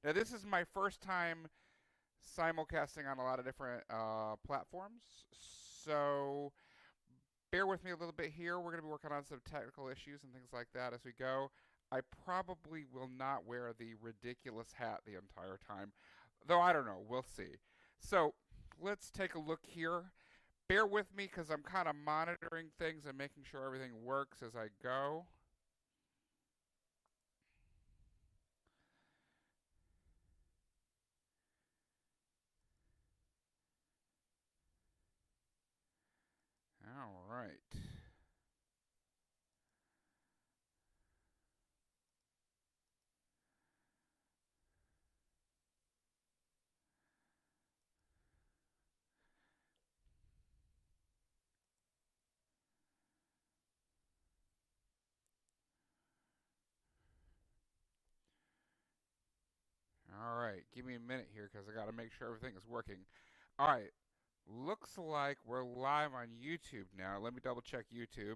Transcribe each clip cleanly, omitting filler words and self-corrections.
Now, this is my first time simulcasting on a lot of different platforms, so bear with me a little bit here. We're going to be working on some technical issues and things like that as we go. I probably will not wear the ridiculous hat the entire time, though I don't know. We'll see. So let's take a look here. Bear with me because I'm kind of monitoring things and making sure everything works as I go. All right. All right. Give me a minute here because I got to make sure everything is working. All right. Looks like we're live on YouTube now. Let me double check YouTube.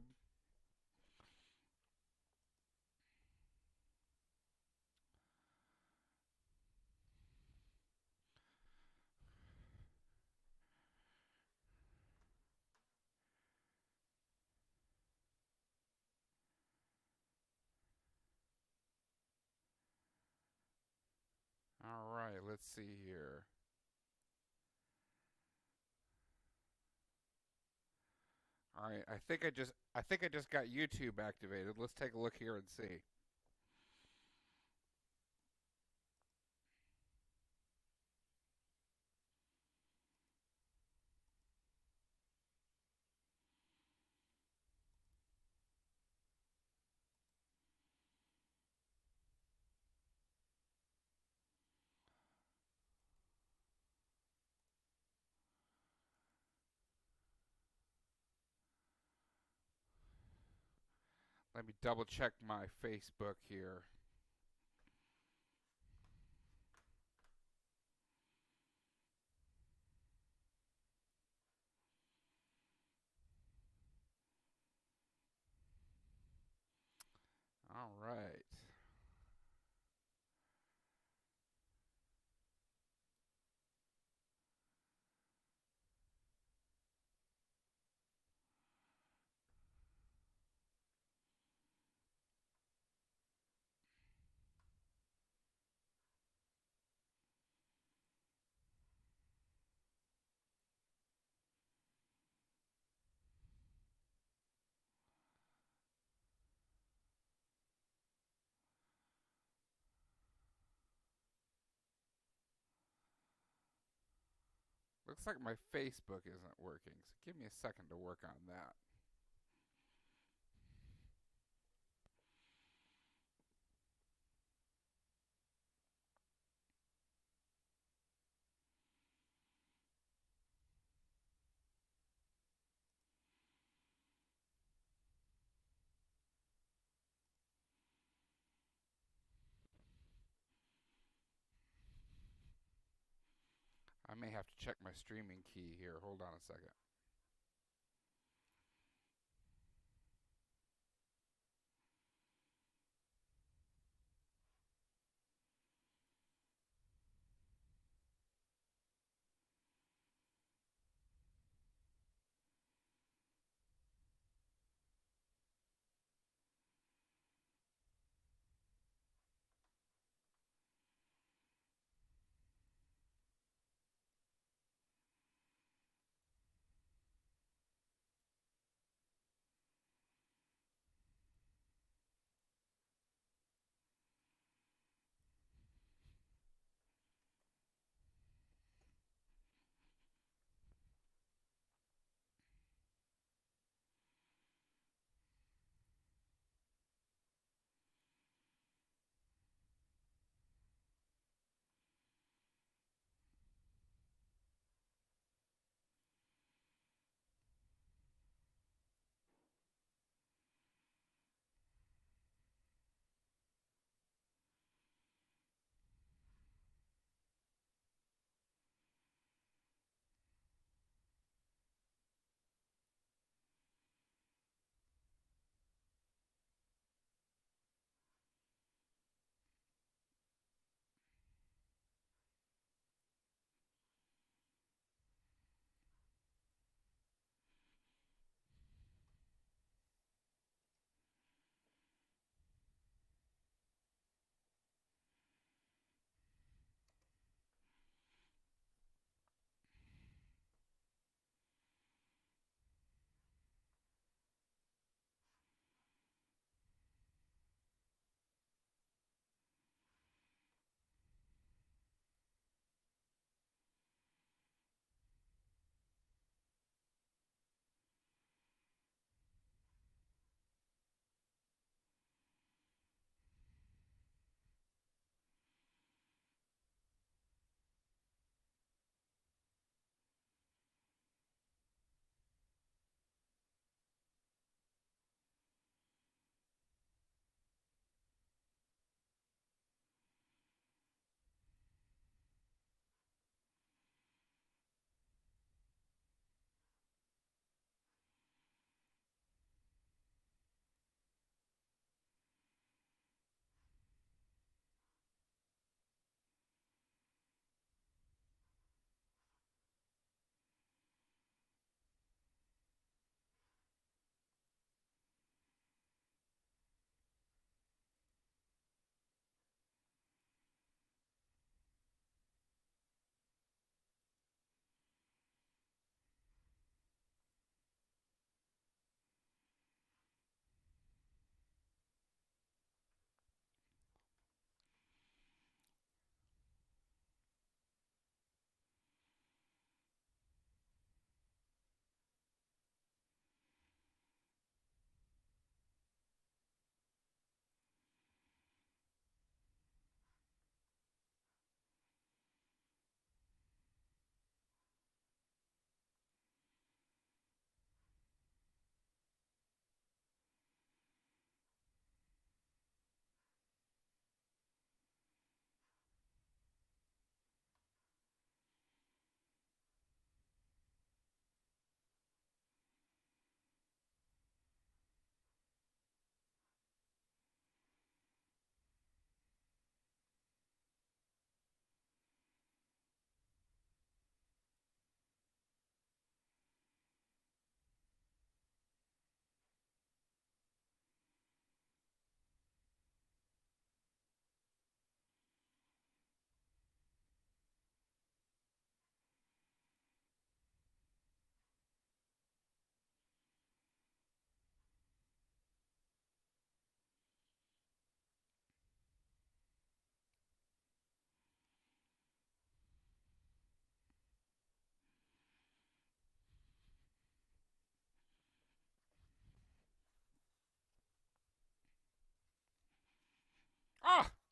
All right, let's see here. All right, I think I just got YouTube activated. Let's take a look here and see. Let me double check my Facebook here. All right. Looks like my Facebook isn't working, so give me a second to work on that. I may have to check my streaming key here. Hold on a second.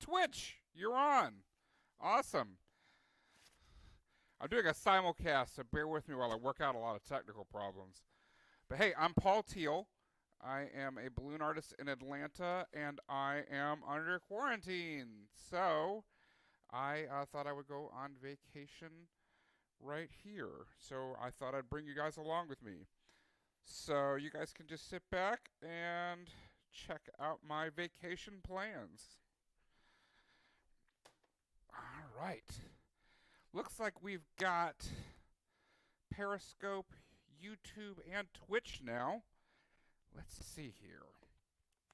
Twitch, you're on. Awesome. I'm doing a simulcast, so bear with me while I work out a lot of technical problems. But hey, I'm Paul Teal. I am a balloon artist in Atlanta, and I am under quarantine. So I thought I would go on vacation right here. So I thought I'd bring you guys along with me. So you guys can just sit back and check out my vacation plans. All right. Looks like we've got Periscope, YouTube, and Twitch now. Let's see here.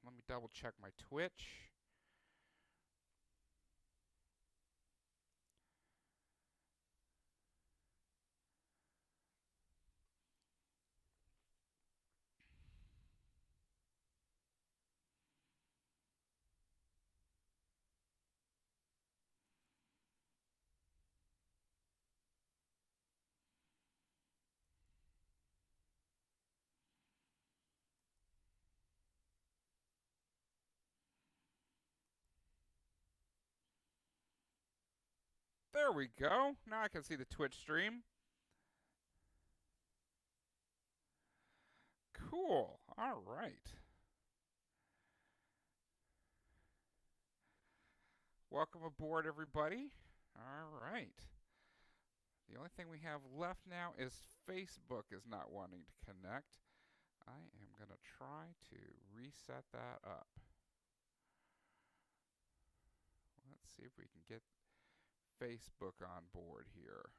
Let me double check my Twitch. There we go. Now I can see the Twitch stream. Cool. All right. Welcome aboard, everybody. All right. The only thing we have left now is Facebook is not wanting to connect. I am going to try to reset that up. Let's see if we can get Facebook on board here.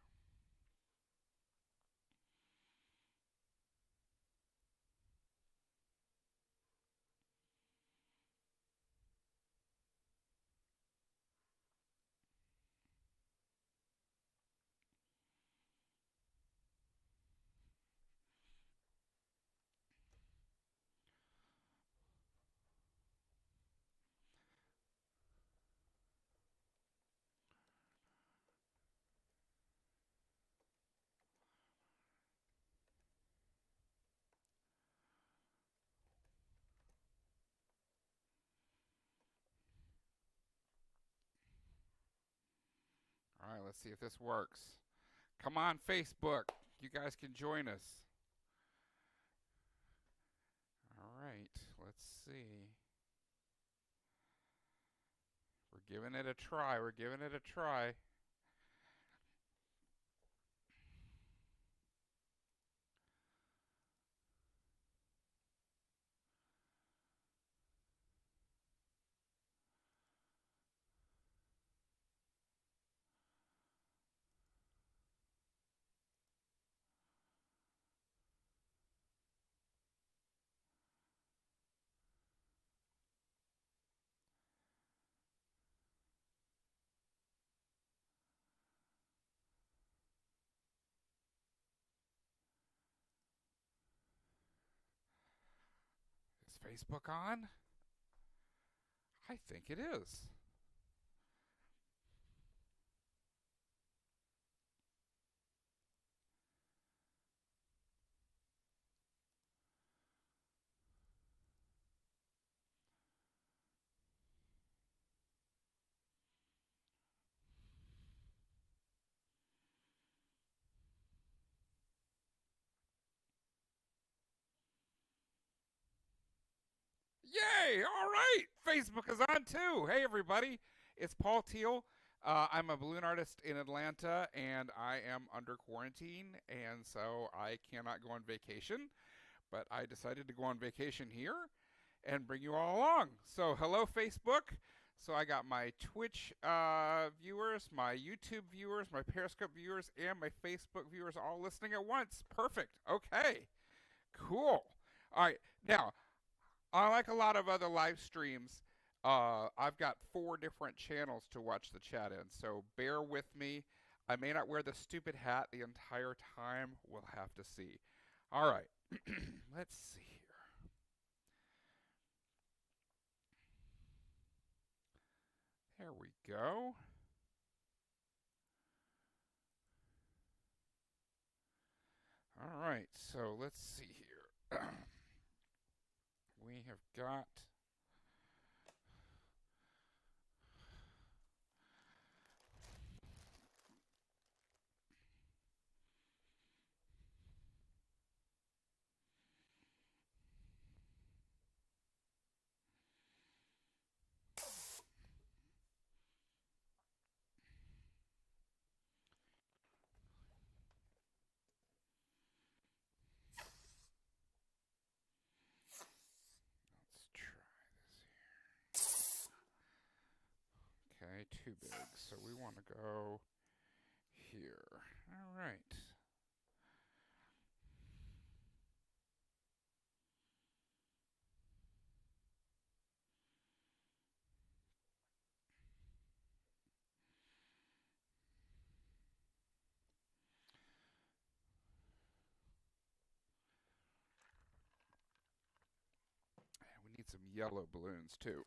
All right, let's see if this works. Come on, Facebook. You guys can join us. All right, let's see. We're giving it a try. We're giving it a try. Is Facebook on? I think it is. Yay! All right, Facebook is on too. Hey, everybody, it's Paul Teal. I'm a balloon artist in Atlanta, and I am under quarantine, and so I cannot go on vacation. But I decided to go on vacation here and bring you all along. So, hello, Facebook. So, I got my Twitch viewers, my YouTube viewers, my Periscope viewers, and my Facebook viewers all listening at once. Perfect. Okay. Cool. All right. Now, unlike a lot of other live streams, I've got 4 different channels to watch the chat in, so bear with me. I may not wear the stupid hat the entire time. We'll have to see. All right, let's see here. There we go. All right, so let's see here. We have got too big, so we want to go here. All right. We need some yellow balloons too.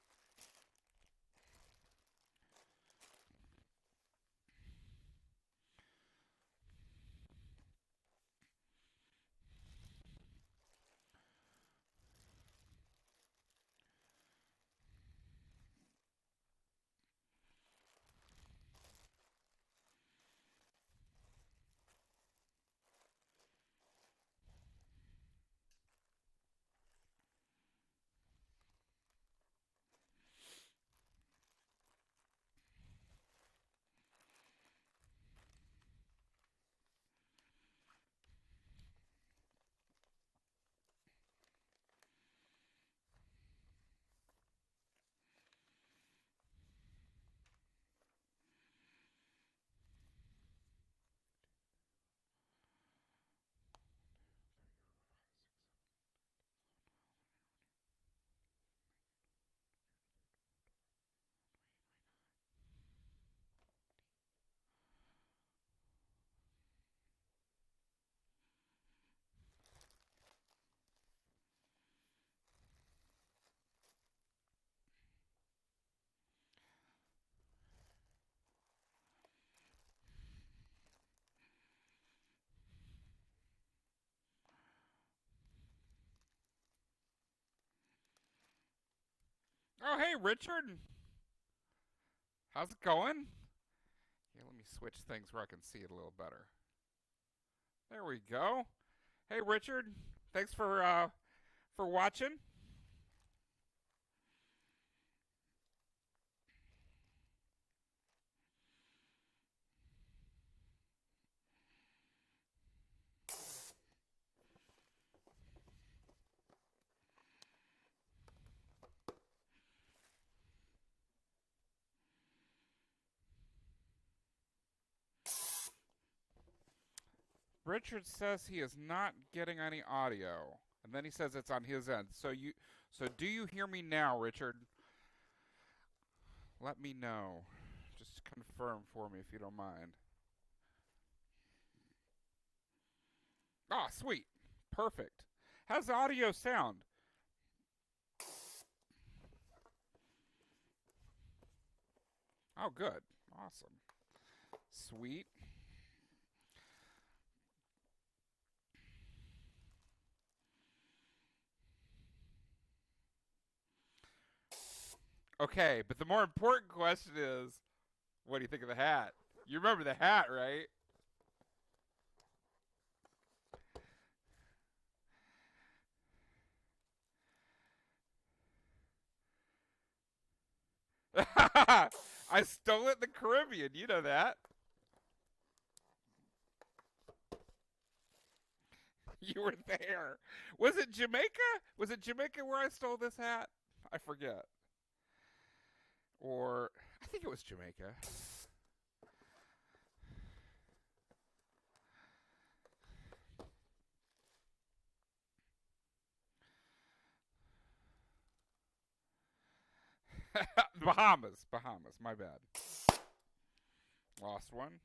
Oh, hey, Richard. How's it going? Here, let me switch things where I can see it a little better. There we go. Hey, Richard. Thanks for watching. Richard says he is not getting any audio, and then he says it's on his end. So do you hear me now, Richard? Let me know. Just confirm for me if you don't mind. Ah, sweet. Perfect. How's the audio sound? Oh, good. Awesome. Sweet. Okay, but the more important question is, what do you think of the hat? You remember the hat, right? I stole it in the Caribbean. You know that. You were there. Was it Jamaica? Was it Jamaica where I stole this hat? I forget. Or I think it was Jamaica. Bahamas. Bahamas. My bad. Lost one.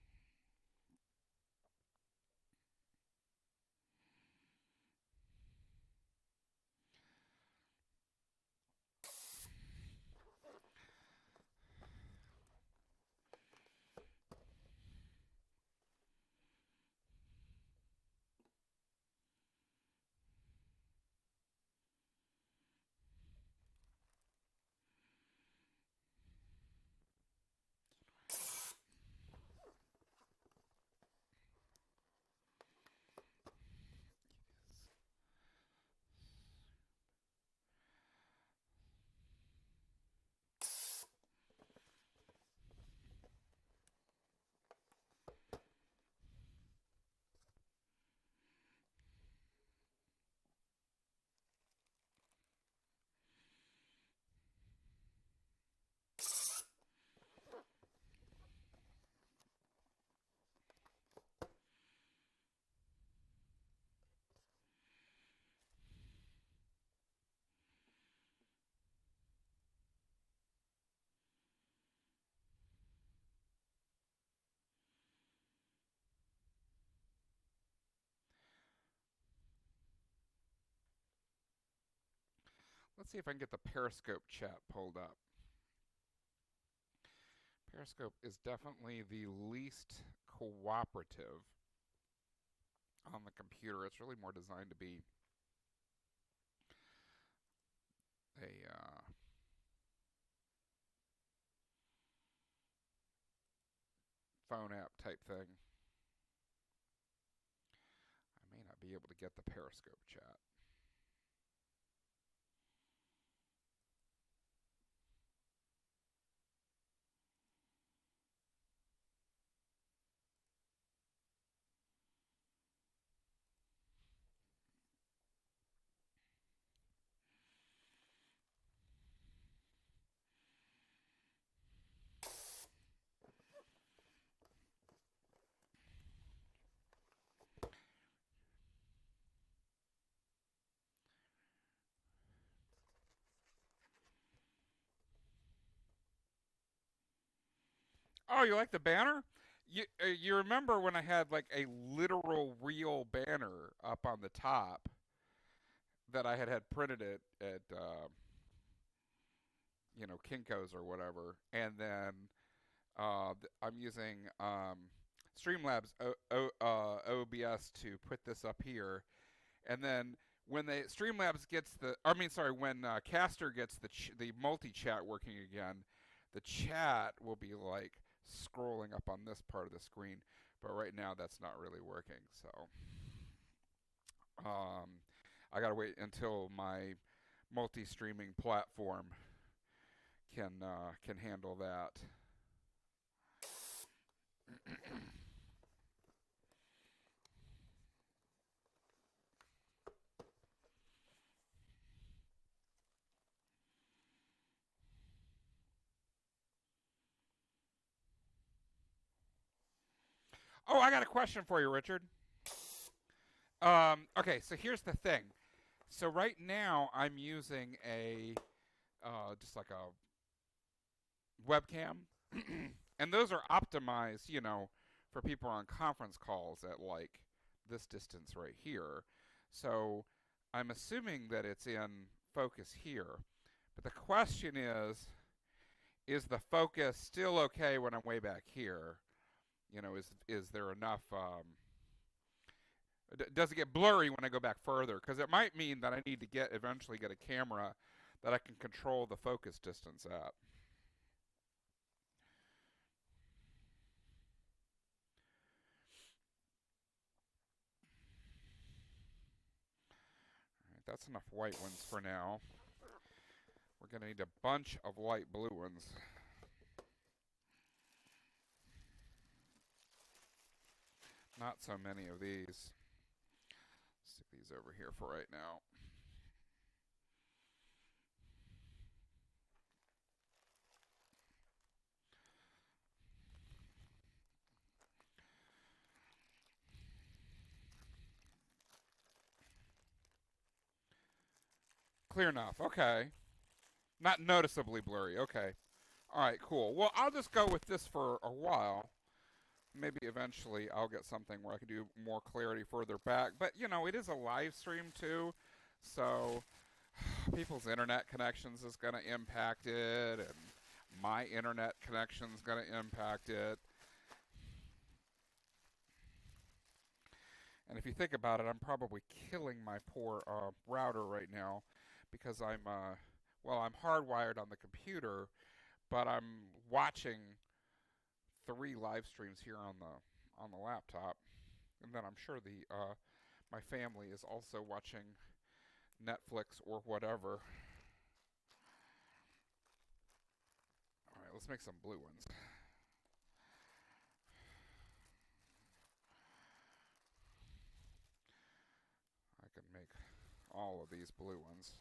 Let's see if I can get the Periscope chat pulled up. Periscope is definitely the least cooperative on the computer. It's really more designed to be a phone app type thing. I may not be able to get the Periscope chat. Oh, you like the banner? You remember when I had like a literal real banner up on the top that I had printed it at Kinko's or whatever, and then I'm using Streamlabs OBS to put this up here, and then when Streamlabs gets when Caster gets the multi chat working again, the chat will be like scrolling up on this part of the screen, but right now that's not really working. So I gotta wait until my multi-streaming platform can handle that. Oh, I got a question for you, Richard. Okay, so here's the thing. So right now I'm using a just like a webcam, and those are optimized, for people on conference calls at like this distance right here. So I'm assuming that it's in focus here. But the question is the focus still okay when I'm way back here? Is there enough? Does it get blurry when I go back further? Because it might mean that I need to eventually get a camera that I can control the focus distance at. All right, that's enough white ones for now. We're going to need a bunch of light blue ones. Not so many of these. Stick these over here for right now. Clear enough. Okay. Not noticeably blurry. Okay. All right, cool. Well, I'll just go with this for a while. Maybe eventually I'll get something where I can do more clarity further back. But, it is a live stream too. So people's internet connections is going to impact it, and my internet connection is going to impact it. And if you think about it, I'm probably killing my poor router right now because I'm hardwired on the computer, but I'm watching 3 live streams here on the laptop, and then I'm sure my family is also watching Netflix or whatever. All right, let's make some blue ones. I can make all of these blue ones.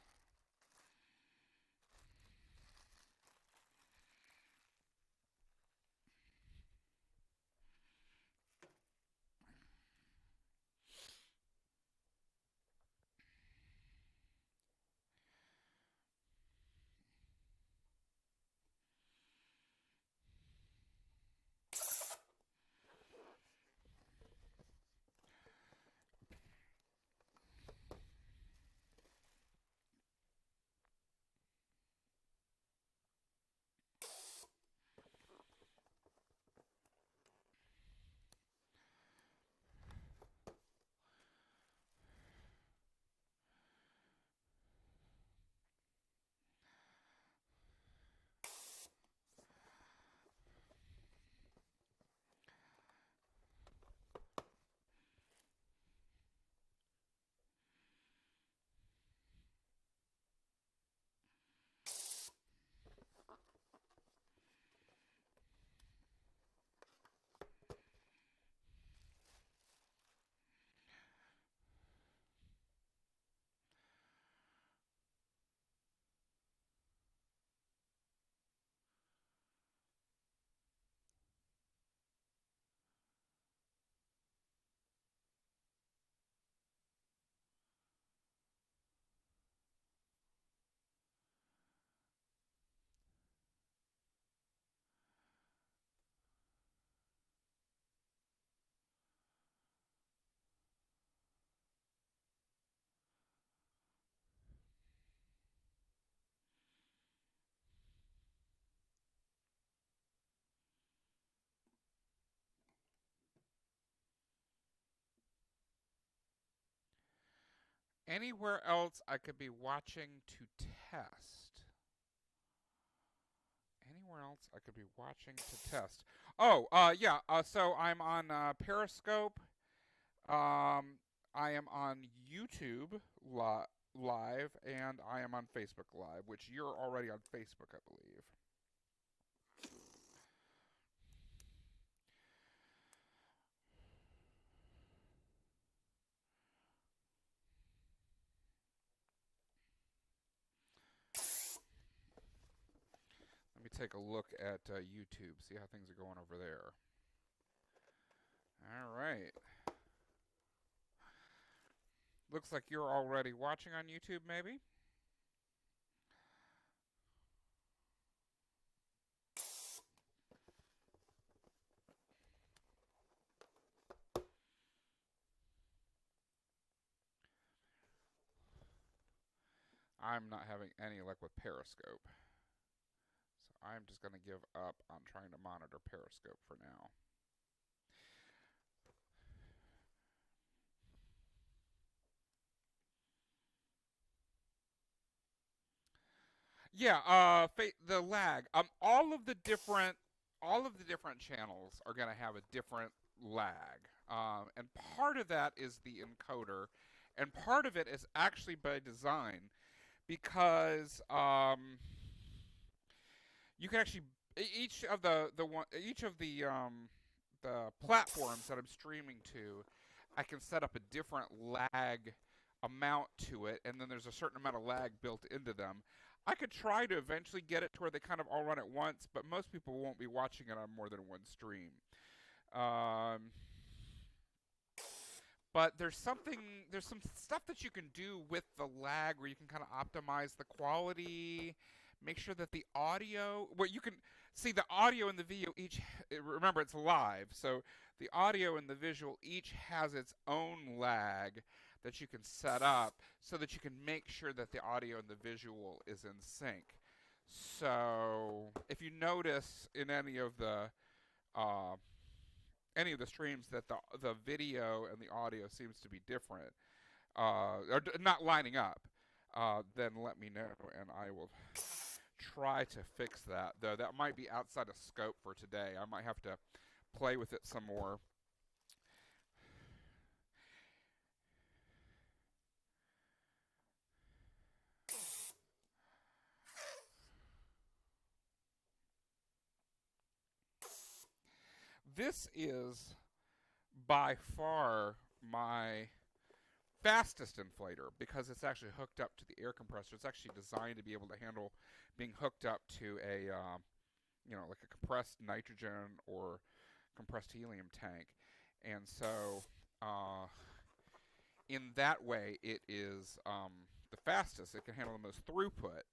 Anywhere else I could be watching to test? Anywhere else I could be watching to test? Oh, yeah. So I'm on Periscope. I am on YouTube live, and I am on Facebook Live, which you're already on Facebook, I believe. Let me take a look at YouTube, see how things are going over there. All right. Looks like you're already watching on YouTube, maybe? I'm not having any luck with Periscope. So I'm just going to give up on trying to monitor Periscope for now. Yeah, the lag. All of the different channels are going to have a different lag. And part of that is the encoder, and part of it is actually by design because you can actually each of the platforms that I'm streaming to, I can set up a different lag amount to it, and then there's a certain amount of lag built into them. I could try to eventually get it to where they kind of all run at once, but most people won't be watching it on more than one stream. But there's some stuff that you can do with the lag where you can kind of optimize the quality, make sure that the audio, where you can see the audio and the video each, remember it's live, so the audio and the visual each has its own lag that you can set up so that you can make sure that the audio and the visual is in sync. So if you notice in uh, any of the streams that the video and the audio seems to be different, or not lining up, then let me know and I will try to fix that. Though that might be outside of scope for today. I might have to play with it some more. This is by far my fastest inflator because it's actually hooked up to the air compressor. It's actually designed to be able to handle being hooked up to a, like a compressed nitrogen or compressed helium tank. And so, in that way, it is the fastest. It can handle the most throughput.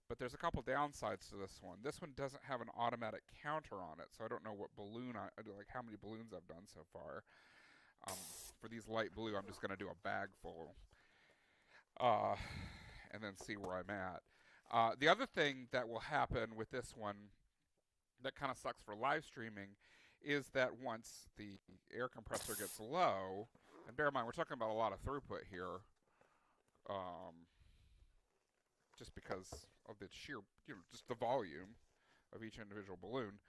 But there's a couple downsides to this one. This one doesn't have an automatic counter on it, so I don't know what balloon like how many balloons I've done so far. For these light blue, I'm just going to do a bag full, and then see where I'm at. The other thing that will happen with this one that kind of sucks for live streaming is that once the air compressor gets low, and bear in mind we're talking about a lot of throughput here, just because of the sheer, just the volume of each individual balloon.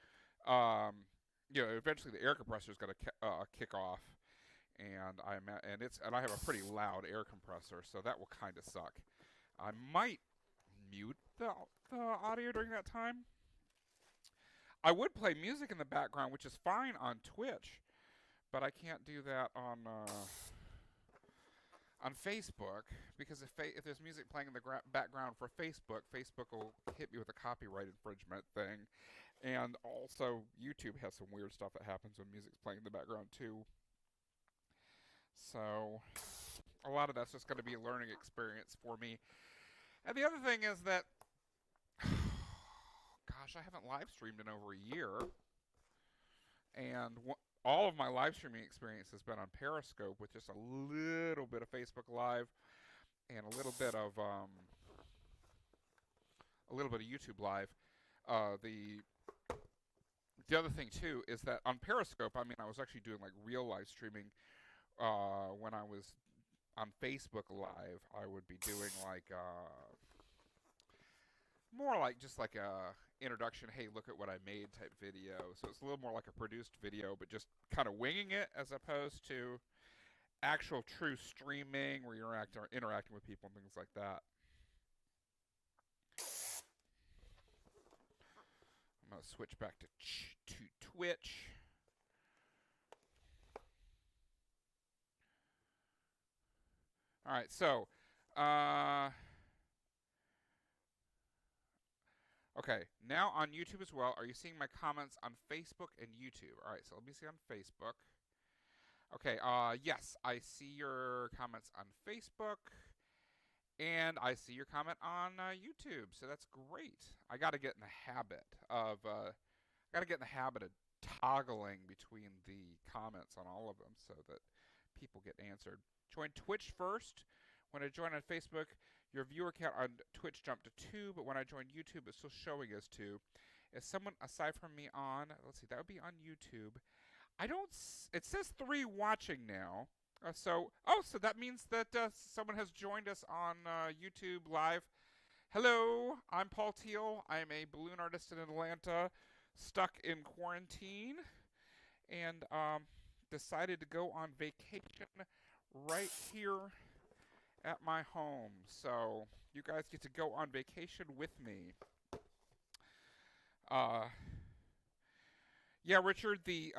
Eventually the air compressor is going to kick off, and I have a pretty loud air compressor, so that will kind of suck. I might mute the audio during that time. I would play music in the background, which is fine on Twitch, but I can't do that on Facebook because if there's music playing in the background for Facebook, Facebook will hit me with a copyright infringement thing, and also YouTube has some weird stuff that happens when music's playing in the background too. So a lot of that's just going to be a learning experience for me. And the other thing is that, gosh, I haven't live streamed in over a year, and all of my live streaming experience has been on Periscope with just a little bit of Facebook Live and a little bit of YouTube Live. The other thing too is that on Periscope, I mean, I was actually doing like real live streaming when I was on Facebook Live, I would be doing like more like just like a introduction, hey, look at what I made type video. So it's a little more like a produced video, but just kind of winging it as opposed to actual true streaming where you're interacting with people and things like that. I'm going to switch back to Twitch. All right, so okay, now on YouTube as well. Are you seeing my comments on Facebook and YouTube? All right, so let me see on Facebook. Okay, yes, I see your comments on Facebook, and I see your comment on YouTube. So that's great. I got to get in the habit of toggling between the comments on all of them so that people get answered. Join Twitch first. When I join on Facebook, your viewer count on Twitch jumped to 2, but when I join YouTube, it's still showing as 2. Is someone aside from me on? Let's see, that would be on YouTube. It says 3 watching now. So that means that someone has joined us on YouTube Live. Hello, I'm Paul Teal. I'm a balloon artist in Atlanta, stuck in quarantine, and decided to go on vacation right here at my home. So you guys get to go on vacation with me. Yeah, Richard, the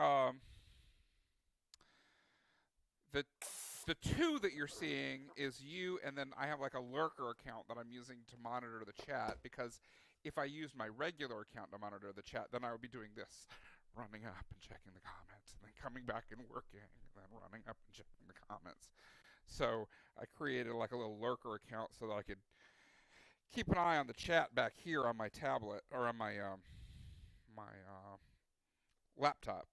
2 that you're seeing is you, and then I have like a lurker account that I'm using to monitor the chat, because if I use my regular account to monitor the chat, then I would be doing this, running up and checking the comments, and then coming back and working, and then running up and checking the comments. So I created like a little lurker account so that I could keep an eye on the chat back here on my tablet, or on my laptop.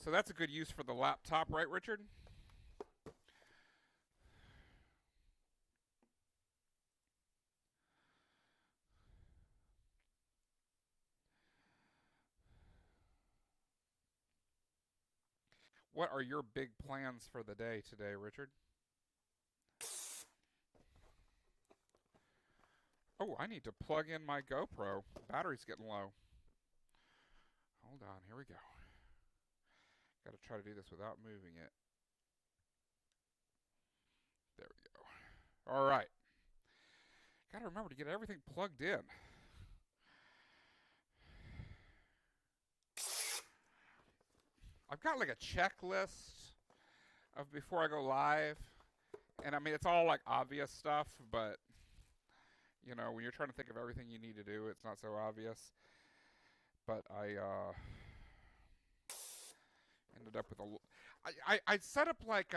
So that's a good use for the laptop, right, Richard? What are your big plans for the day today, Richard? Oh, I need to plug in my GoPro. Battery's getting low. Hold on, here we go. Got to try to do this without moving it. There we go. All right. Got to remember to get everything plugged in. I've got like a checklist of before I go live. And I mean, it's all like obvious stuff, but you know, when you're trying to think of everything you need to do, it's not so obvious. But I ended up with I set up like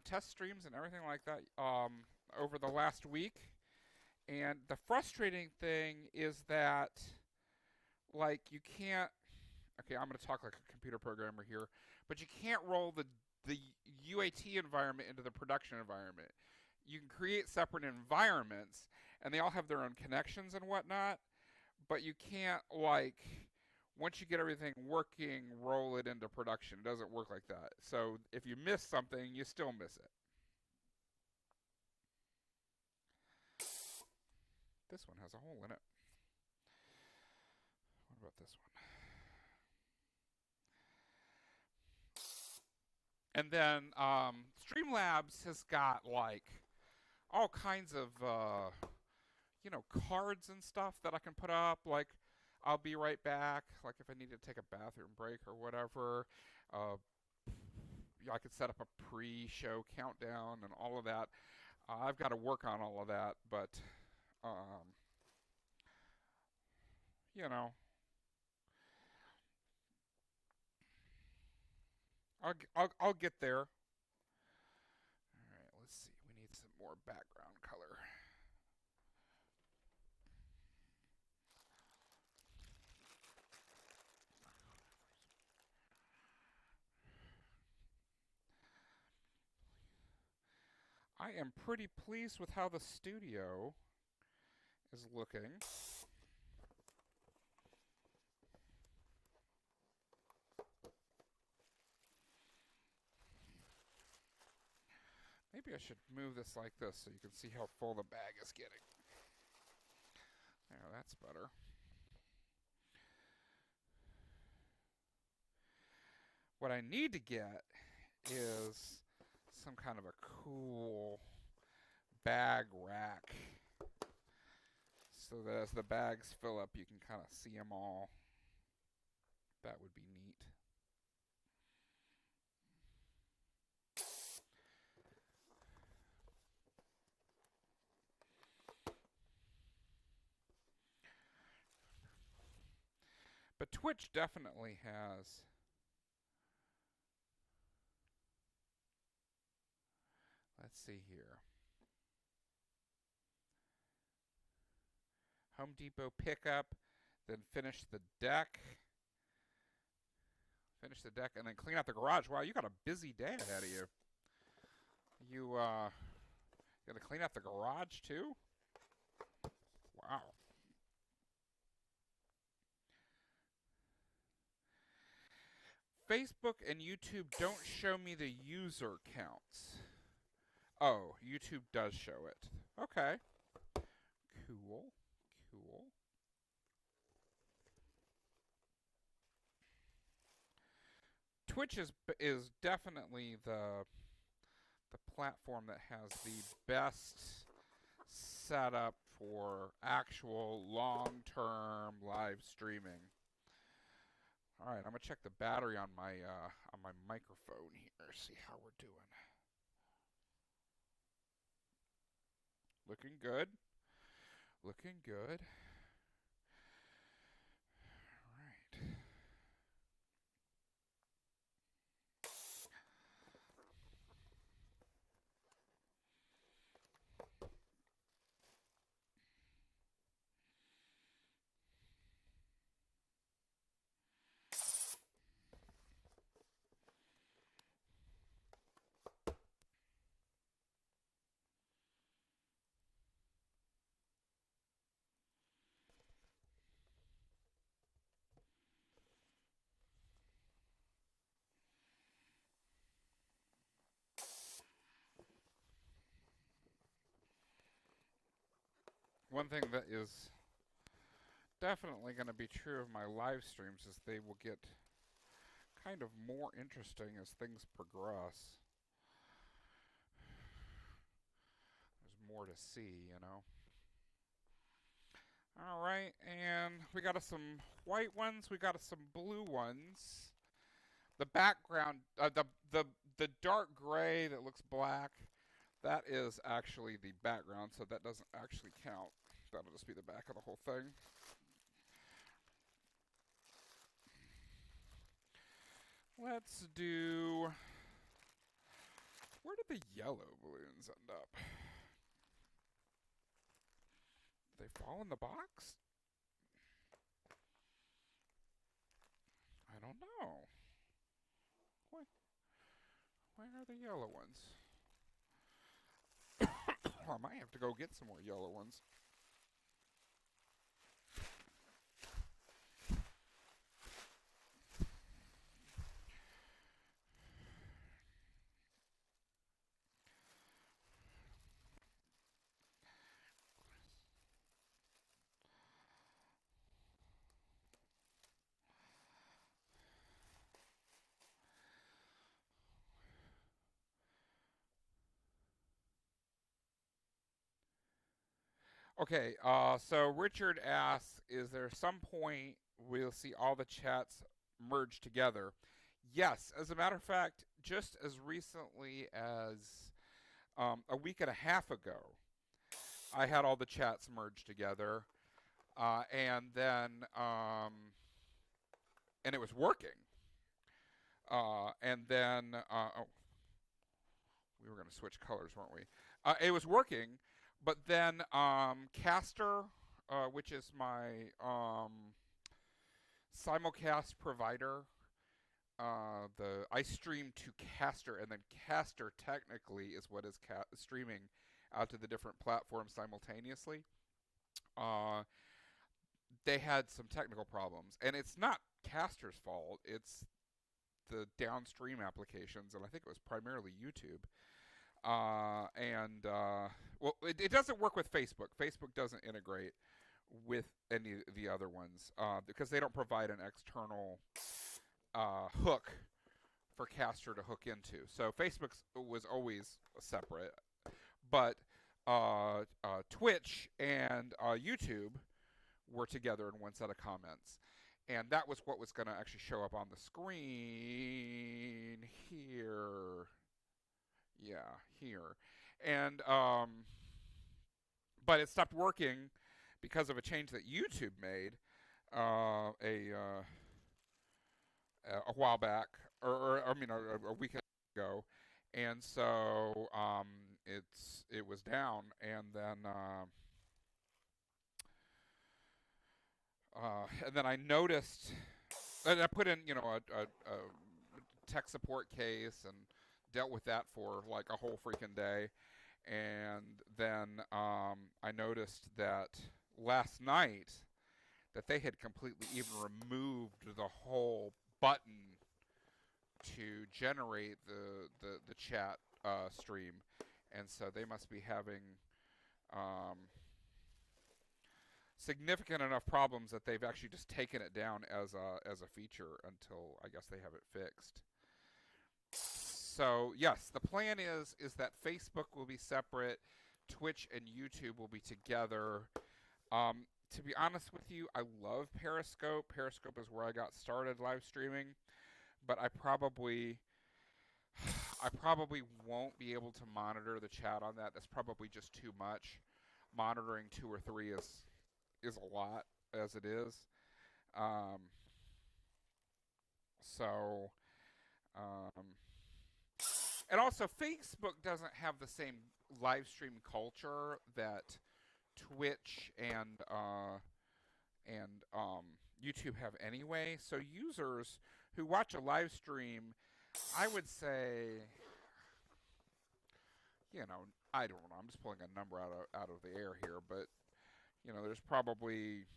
test streams and everything like that over the last week, and the frustrating thing is that like you can't. Okay, I'm going to talk like a computer programmer here, but you can't roll the UAT environment into the production environment. You can create separate environments, and they all have their own connections and whatnot, but you can't, like, once you get everything working, roll it into production. It doesn't work like that. So if you miss something, you still miss it. This one has a hole in it. What about this one? And then Streamlabs has got like all kinds of cards and stuff that I can put up, like I'll be right back, like if I need to take a bathroom break or whatever. I could set up a pre-show countdown and all of that. I've got to work on all of that, but I'll get there. All right, let's see. We need some more background color. I am pretty pleased with how the studio is looking. maybe I should move this like this so you can see how full the bag is getting. There, that's better. What I need to get is some kind of a cool bag rack so that as the bags fill up, you can kind of see them all. That would be neat. But Twitch definitely has let's see here. Home Depot pickup, then finish the deck. Finish the deck and then clean out the garage. Wow, you got a busy day ahead of you. You gotta clean out the garage too? Wow. Facebook and YouTube don't show me the user counts. Oh, YouTube does show it. Okay. Cool. Cool. Twitch is definitely the platform that has the best setup for actual long-term live streaming. All right, I'm gonna check the battery on my microphone here. See how we're doing. Looking good. Looking good. All right. One thing that is definitely going to be true of my live streams is they will get kind of more interesting as things progress. There's more to see, you know. All right, and we got some white ones, we got some blue ones. The background, the dark gray that looks black, that is actually the background, so that doesn't actually count. That'll just be the back of the whole thing. Let's do... Where did the yellow balloons end up? Did they fall in the box? I don't know. Where are the yellow ones? I might have to go get some more yellow ones. Okay, so Richard asks, is there some point we'll see all the chats merge together? Yes, as a matter of fact, just as recently as a week and a half ago, I had all the chats merged together, and it was working. And then, we were going to switch colors, weren't we? It was working, but then Caster, which is my simulcast provider, I stream to Caster, and then Caster technically is what is streaming out to the different platforms simultaneously. They had some technical problems, and it's not Caster's fault. It's the downstream applications, and I think it was primarily YouTube. Well, it doesn't work with Facebook. Facebook doesn't integrate with any of the other ones because they don't provide an external hook for Caster to hook into. So Facebook was always separate, but Twitch and YouTube were together in one set of comments. And that was what was going to actually show up on the screen here. Yeah, here. And but it stopped working because of a change that YouTube made a while back, or I mean a week ago, and so it was down, and then I noticed, and I put in a tech support case and dealt with that for like a whole freaking day, and then I noticed that last night that they had completely even removed the whole button to generate the chat stream, and so they must be having significant enough problems that they've actually just taken it down as a feature until I guess they have it fixed. So yes, the plan is that Facebook will be separate, Twitch and YouTube will be together. To be honest with you, I love Periscope. Periscope is where I got started live streaming, but I probably won't be able to monitor the chat on that. That's probably just too much. Monitoring 2 or 3 is a lot as it is. And also Facebook doesn't have the same live stream culture that Twitch and YouTube have anyway. So users who watch a live stream, I would say, I don't know. I'm just pulling a number out of the air here, but there's probably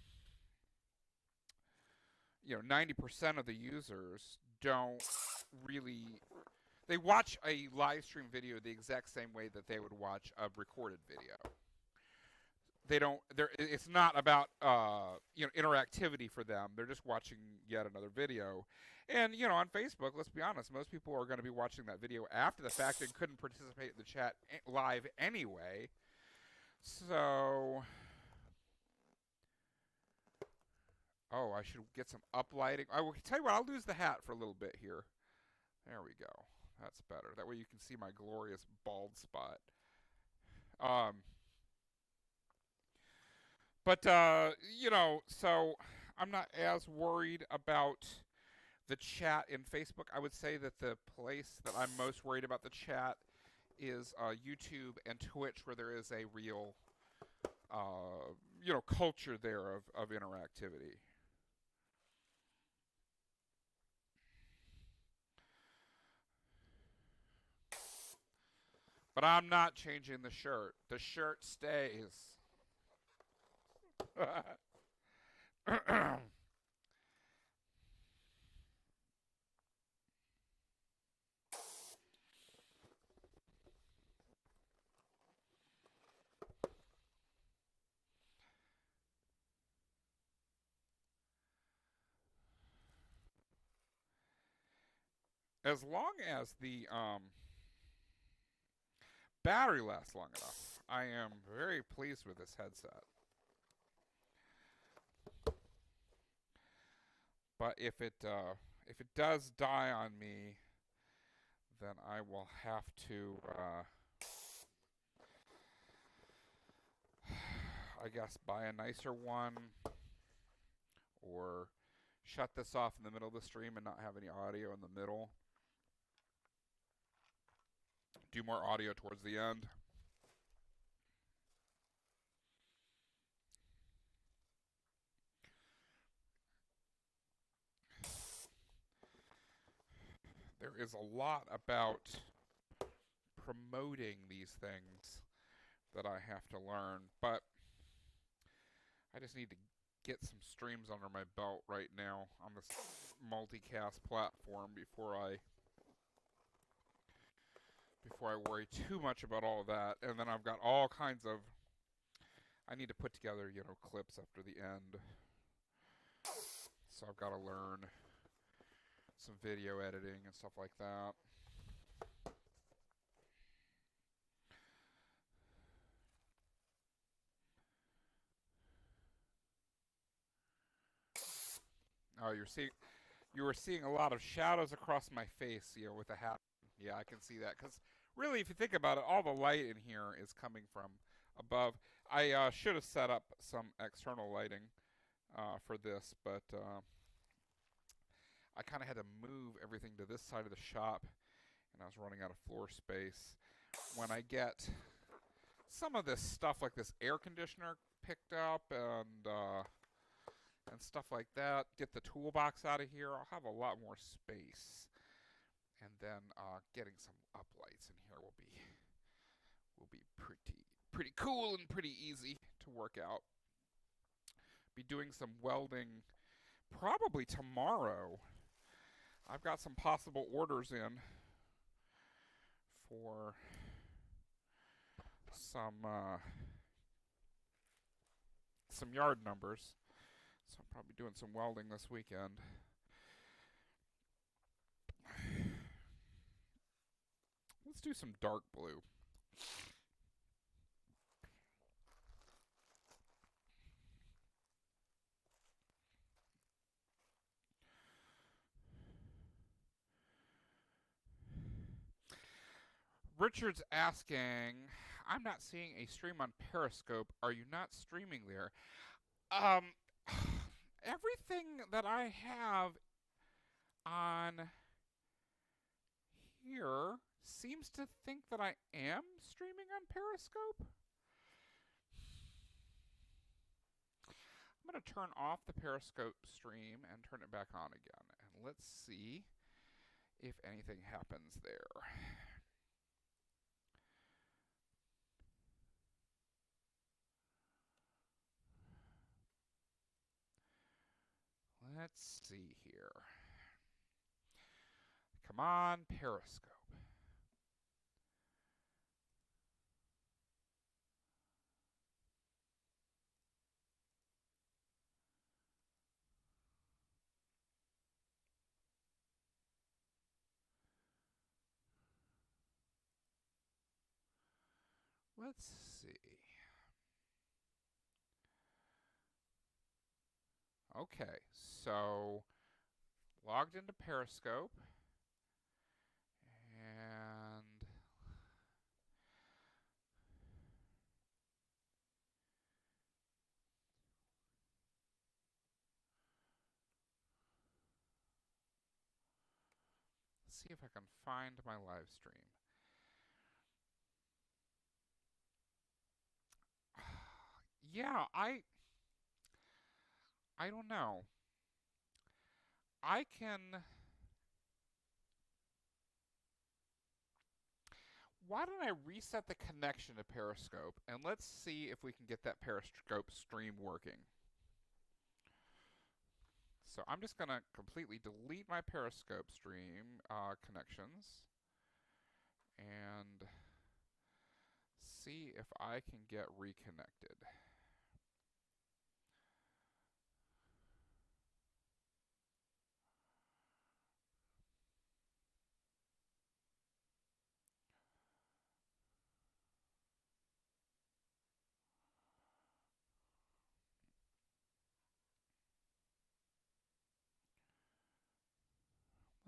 90% of the users don't really. They watch a live stream video the exact same way that they would watch a recorded video. They don't. It's not about interactivity for them. They're just watching yet another video. And on Facebook, let's be honest, most people are going to be watching that video after the fact and couldn't participate in the chat live anyway. So, I should get some uplighting. I will tell you what. I'll lose the hat for a little bit here. There we go. That's better. That way you can see my glorious bald spot. But so I'm not as worried about the chat in Facebook. I would say that the place that I'm most worried about the chat is YouTube and Twitch, where there is a real, culture there of interactivity. But I'm not changing the shirt. The shirt stays. As long as the battery lasts long enough, I am very pleased with this headset. But if it does die on me, then I will have to I guess buy a nicer one, or shut this off in the middle of the stream and not have any audio in the middle. Do more audio towards the end. There is a lot about promoting these things that I have to learn, but I just need to get some streams under my belt right now on this multicast platform before before I worry too much about all of that. And then I've got all kinds of, I need to put together, clips after the end. So I've got to learn some video editing and stuff like that. Oh, you were seeing a lot of shadows across my face, with the hat. Yeah, I can see that. Because really, if you think about it, all the light in here is coming from above. I should have set up some external lighting for this, but I kind of had to move everything to this side of the shop, and I was running out of floor space. When I get some of this stuff, like this air conditioner, picked up and stuff like that, get the toolbox out of here, I'll have a lot more space. And then getting some uplights in here will be pretty cool and pretty easy to work out. Be doing some welding probably tomorrow. I've got some possible orders in for some yard numbers. So I'm probably doing some welding this weekend. Let's do some dark blue. Richard's asking, I'm not seeing a stream on Periscope. Are you not streaming there? Everything that I have on here seems to think that I am streaming on Periscope. I'm going to turn off the Periscope stream and turn it back on again. And let's see if anything happens there. Let's see here. Come on, Periscope. Let's see. Okay, so logged into Periscope, and let's see if I can find my live stream. Yeah, I don't know. I can. Why don't I reset the connection to Periscope, and let's see if we can get that Periscope stream working. So I'm just going to completely delete my Periscope stream connections and see if I can get reconnected.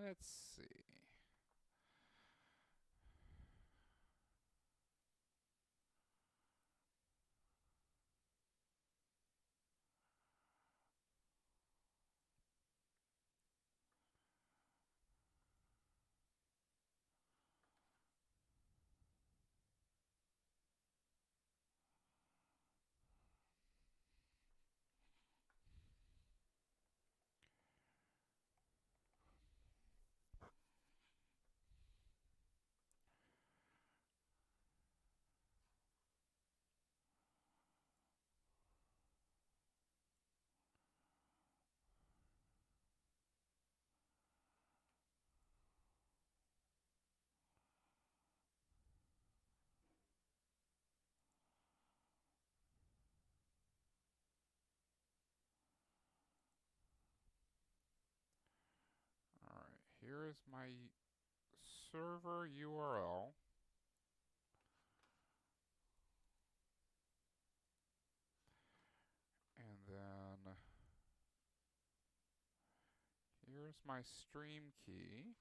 Let's see. here is my server URL. And then here's my stream key.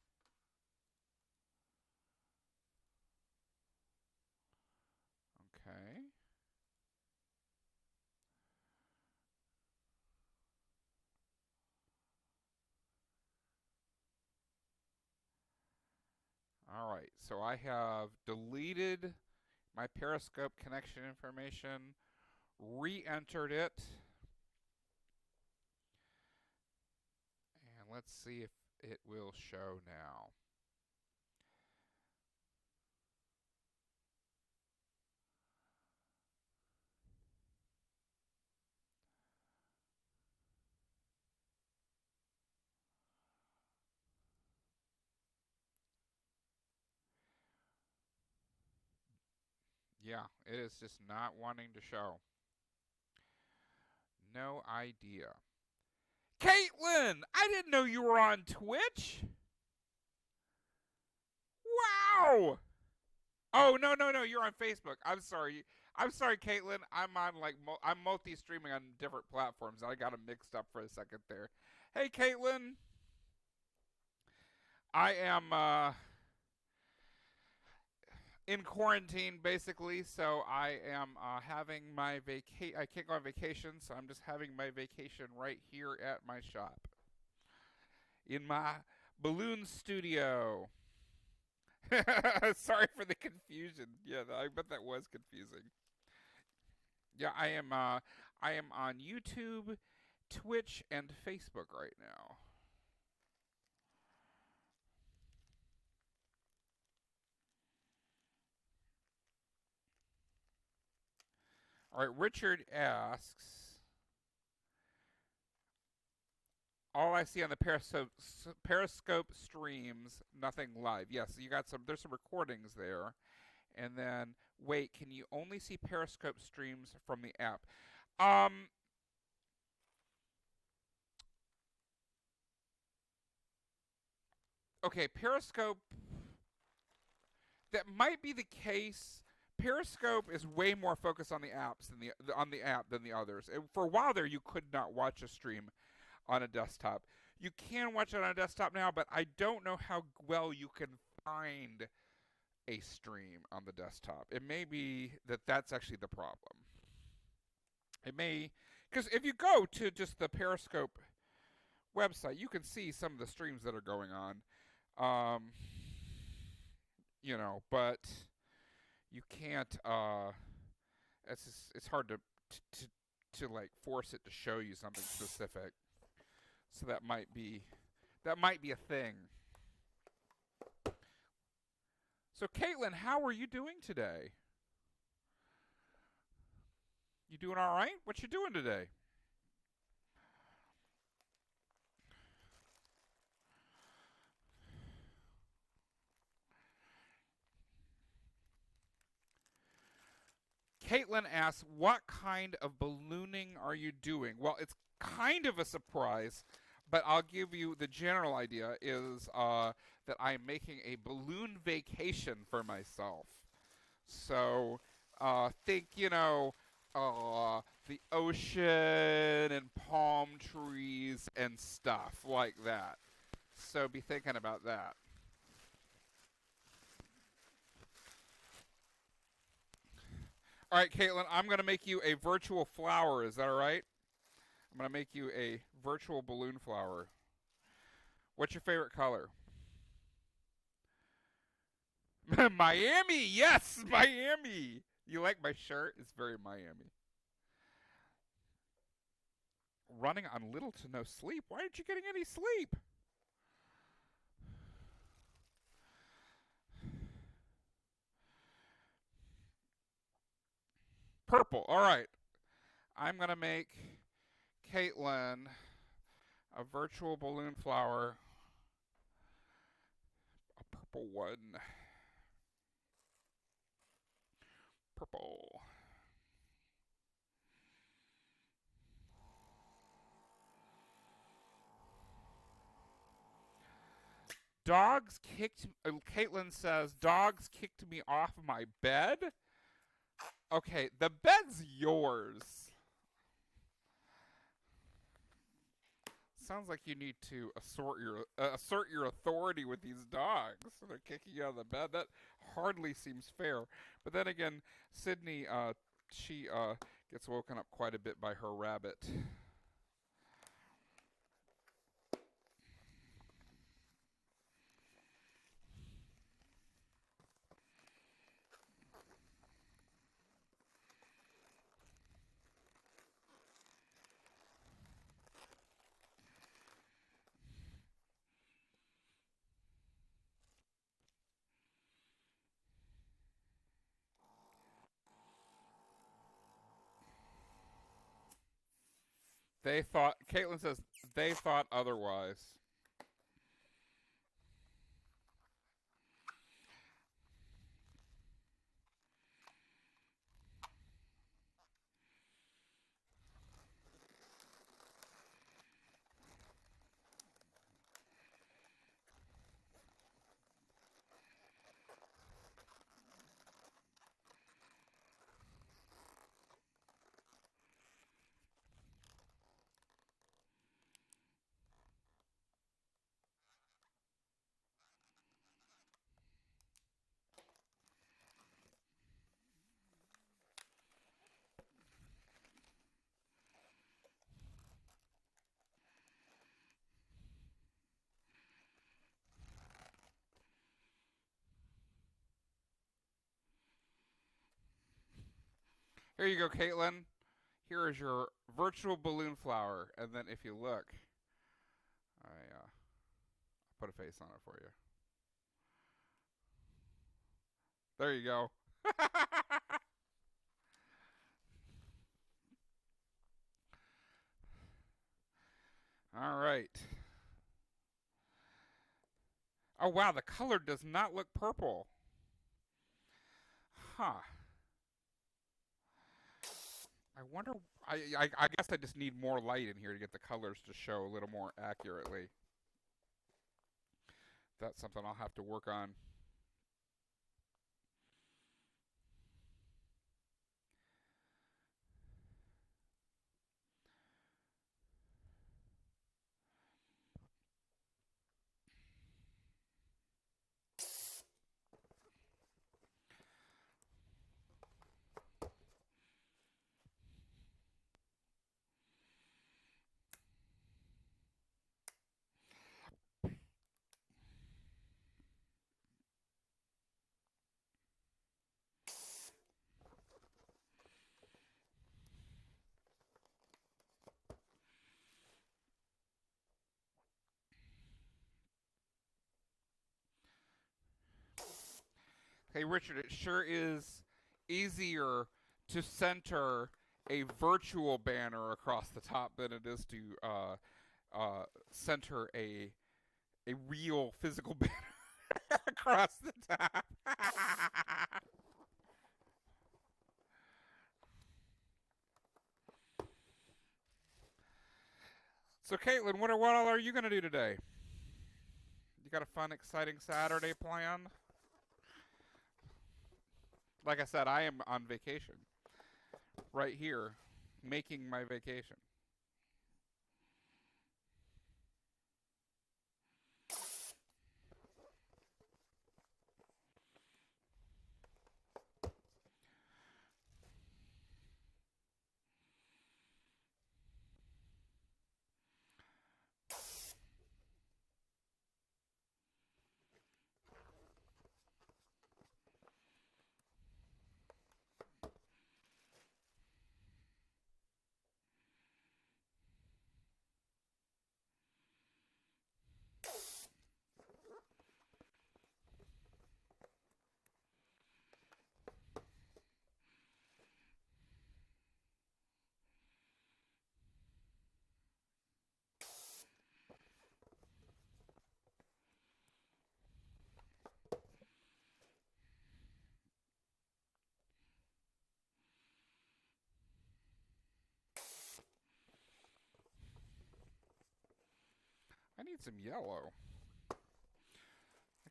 Okay. All right, so I have deleted my Periscope connection information, re-entered it, and let's see if it will show now. Yeah, it is just not wanting to show. No idea. Caitlin, I didn't know you were on Twitch. Wow. Oh, no, you're on Facebook. I'm sorry. I'm sorry, Caitlin. I'm multi-streaming on different platforms. I got them mixed up for a second there. Hey, Caitlin. I am in quarantine basically, so I am having my I can't go on vacation, so I'm just having my vacation right here at my shop in my balloon studio. Sorry for the confusion. Yeah, I bet that was confusing. Yeah, I am on YouTube, Twitch, and Facebook right now. All right, Richard asks, all I see on the Periscope streams, nothing live. Yes, you got some. There's some recordings there, and then wait, can you only see Periscope streams from the app? Okay, Periscope. That might be the case. Periscope is way more focused on the apps than the app than the others. And for a while there, you could not watch a stream on a desktop. You can watch it on a desktop now, but I don't know how well you can find a stream on the desktop. It may be that that's actually the problem. It may, because if you go to just the Periscope website, you can see some of the streams that are going on. But you can't. It's hard to like force it to show you something specific. So that might be a thing. So Caitlin, how are you doing today? You doing all right? What you doing today? Caitlin asks, what kind of ballooning are you doing? Well, it's kind of a surprise, but I'll give you the general idea is that I'm making a balloon vacation for myself. So think, the ocean and palm trees and stuff like that. So be thinking about that. All right, Caitlin, I'm going to make you a virtual flower. Is that all right? I'm going to make you a virtual balloon flower. What's your favorite color? Miami. Yes, Miami. You like my shirt? It's very Miami. Running on little to no sleep. Why aren't you getting any sleep? Purple. All right. I'm going to make Caitlin a virtual balloon flower. A purple one. Purple. Dogs kicked. Caitlin says dogs kicked me off my bed. Okay, the bed's yours. Sounds like you need to assert your authority with these dogs. They're kicking you out of the bed. That hardly seems fair. But then again, Sydney, she gets woken up quite a bit by her rabbit. They thought, Caitlin says, they thought otherwise. Here you go, Caitlin. Here is your virtual balloon flower. And then if you look, I put a face on it for you. There you go. All right. Oh, wow, the color does not look purple. Huh. I wonder. I guess I just need more light in here to get the colors to show a little more accurately. That's something I'll have to work on. Hey, Richard, it sure is easier to center a virtual banner across the top than it is to center a real physical banner across the top. So, Caitlin, what all are you going to do today? You got a fun, exciting Saturday planned? Like I said, I am on vacation. Right here, making my vacation. I need some yellow.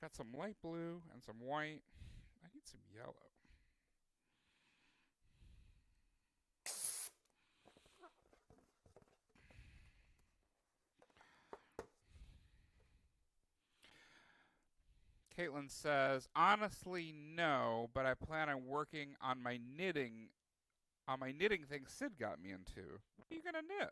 I got some light blue and some white. I need some yellow. Caitlin says, honestly, no, but I plan on working on my knitting thing Sid got me into. What are you gonna knit?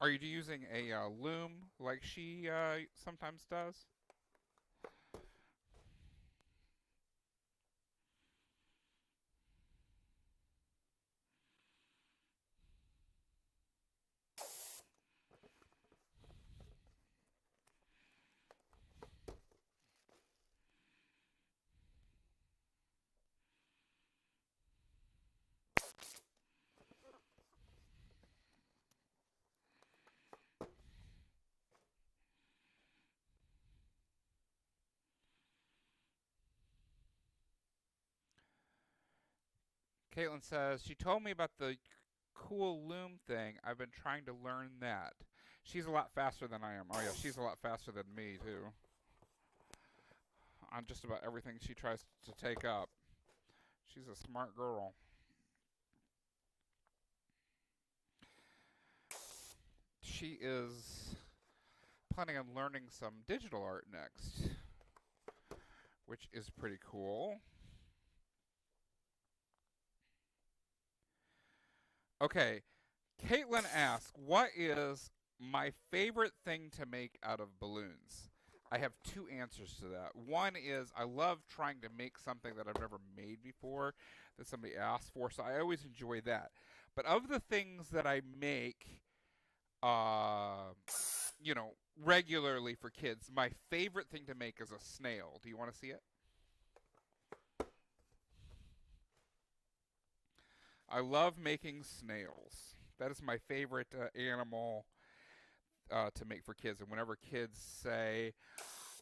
Are you using a loom like she sometimes does? Caitlin says, she told me about the cool loom thing. I've been trying to learn that. She's a lot faster than I am. Oh, yeah, she's a lot faster than me, too. On just about everything she tries to take up. She's a smart girl. She is planning on learning some digital art next, which is pretty cool. Okay, Caitlin asks, what is my favorite thing to make out of balloons? I have two answers to that. One is I love trying to make something that I've never made before that somebody asked for, so I always enjoy that. But of the things that I make, you know, regularly for kids, my favorite thing to make is a snail. Do you want to see it? I love making snails. That is my favorite animal to make for kids. And whenever kids say,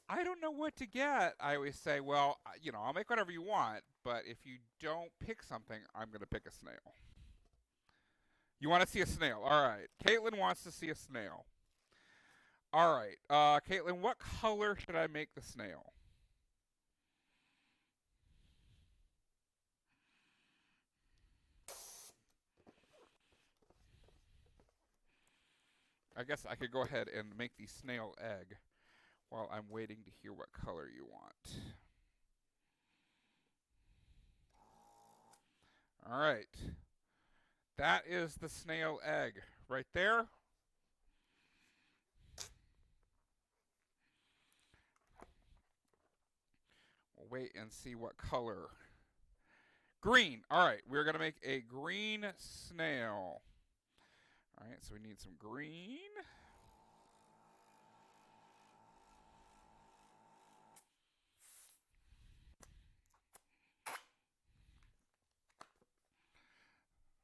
I don't know what to get, I always say, well, you know, I'll make whatever you want, but if you don't pick something, I'm going to pick a snail. You want to see a snail? All right. Caitlin wants to see a snail. All right. Caitlin, what color should I make the snail? I guess I could go ahead and make the snail egg while I'm waiting to hear what color you want. All right. That is the snail egg right there. We'll wait and see what color. Green. All right. We're going to make a green snail. All right. So we need some green.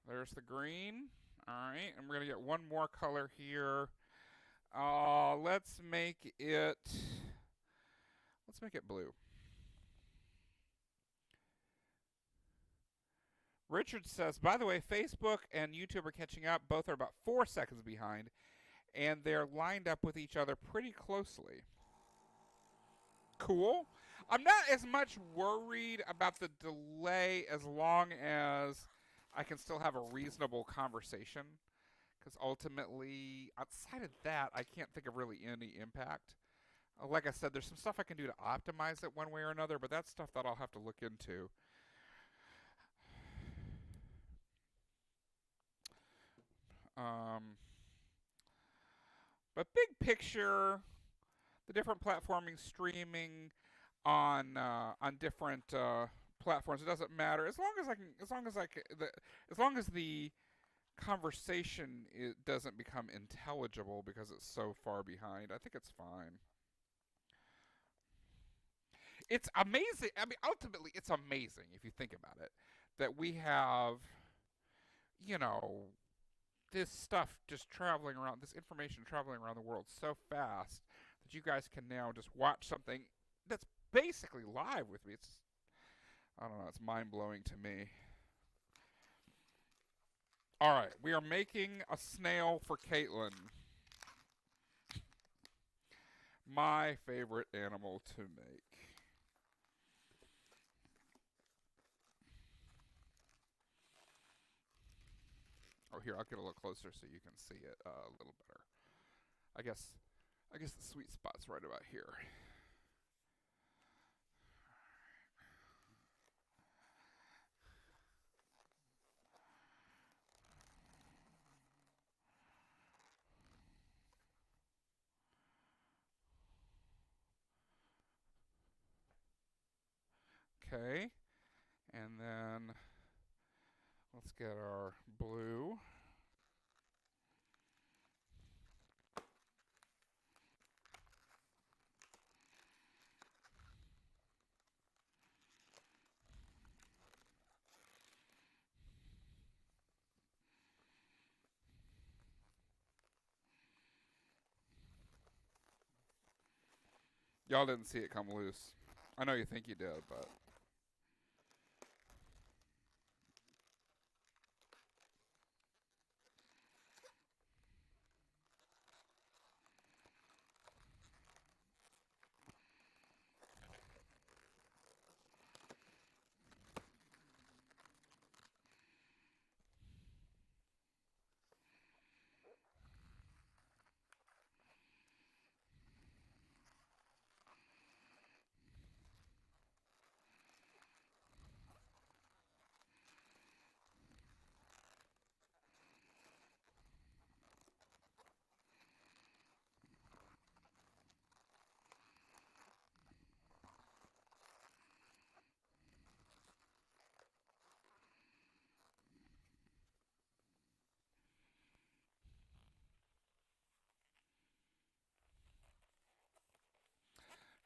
There's the green. All right. And we're going to get one more color here. Let's make it blue. Richard says, by the way, Facebook and YouTube are catching up. Both are about 4 seconds behind, and they're lined up with each other pretty closely. Cool. I'm not as much worried about the delay as long as I can still have a reasonable conversation. Because ultimately, outside of that, I can't think of really any impact. Like I said, there's some stuff I can do to optimize it one way or another, but that's stuff that I'll have to look into. But big picture, the different platforming, streaming on different platforms, it doesn't matter as long as the conversation doesn't become intelligible because it's so far behind. I think it's fine. It's amazing. I mean, ultimately, it's amazing if you think about it that we have, you know, this stuff just traveling around, this information traveling around the world so fast that you guys can now just watch something that's basically live with me. It's I don't know, it's mind-blowing to me. All right, we are making a snail for Caitlin. My favorite animal to make. Oh, here, I'll get a little closer so you can see it a little better. I guess the sweet spot's right about here. Okay, and then let's get our blue. Y'all didn't see it come loose. I know you think you did, but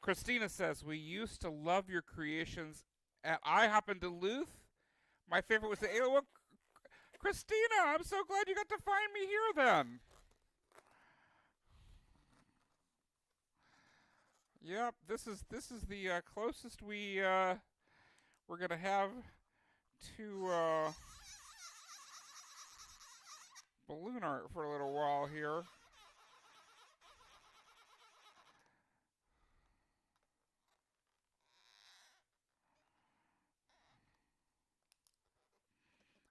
Christina says, we used to love your creations at IHOP in Duluth. My favorite was the Ale. Well, Christina, I'm so glad you got to find me here then. Yep, this is the closest we're gonna have to balloon art for a little while here.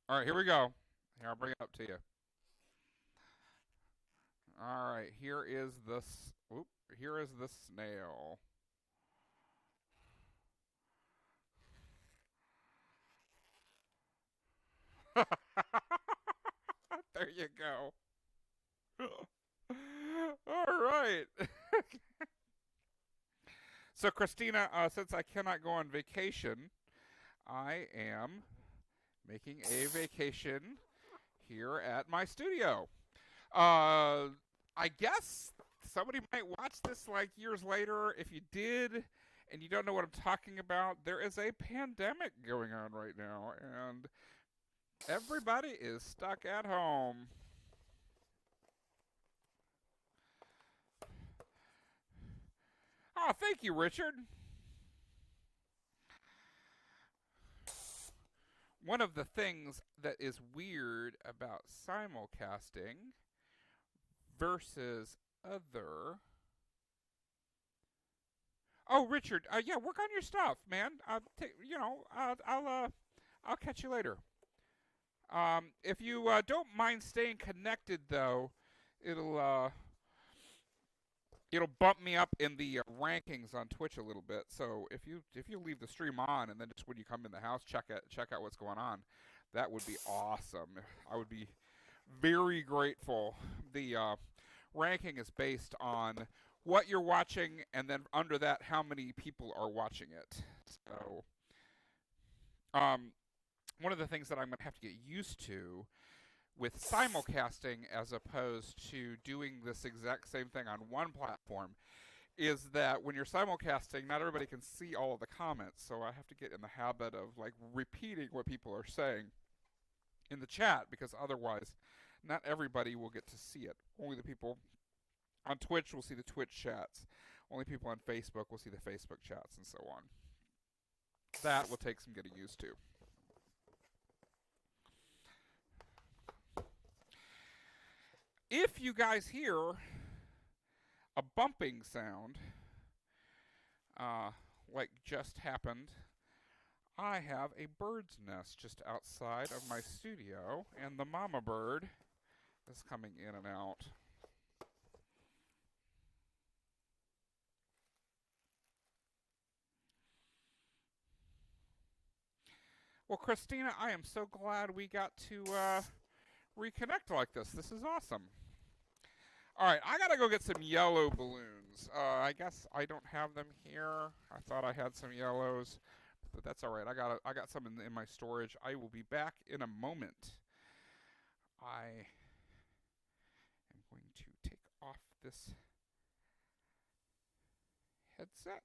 All right, here we go. Here, I'll bring it up to you. All right, here is the snail. There you go. All right. So, Christina, since I cannot go on vacation, I am making a vacation here at my studio. I guess somebody might watch this like years later. If you did and you don't know what I'm talking about, there is a pandemic going on right now, and everybody is stuck at home. Oh, thank you, Richard. One of the things that is weird about simulcasting versus other. Oh, Richard, yeah, work on your stuff, man. I'll catch you later. If you don't mind staying connected, though, it'll uh, it'll bump me up in the rankings on Twitch a little bit. So if you leave the stream on and then just when you come in the house check out what's going on, that would be awesome. I would be very grateful. The ranking is based on what you're watching, and then under that, how many people are watching it. So, one of the things that I'm going to have to get used to with simulcasting as opposed to doing this exact same thing on one platform is that when you're simulcasting, not everybody can see all of the comments. So I have to get in the habit of like repeating what people are saying in the chat, because otherwise not everybody will get to see it. Only the people on Twitch will see the Twitch chats. Only people on Facebook will see the Facebook chats, and so on. That will take some getting used to. If you guys hear a bumping sound, like just happened, I have a bird's nest just outside of my studio, and the mama bird is coming in and out. Well, Christina, I am so glad we got to reconnect like this. This is awesome. All right, I gotta go get some yellow balloons. I guess I don't have them here. I thought I had some yellows, but that's all right. I got some in my storage. I will be back in a moment. I am going to take off this headset.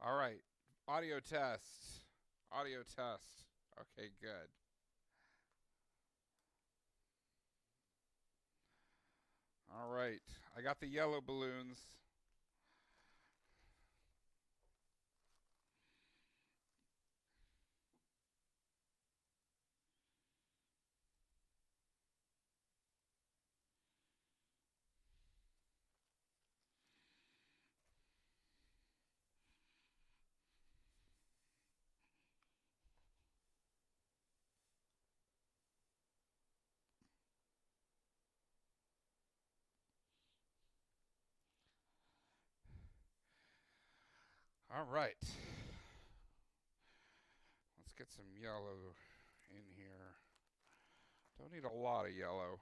All right. Audio test. Audio test. Okay, good. All right. I got the yellow balloons. All right. Let's get some yellow in here. Don't need a lot of yellow.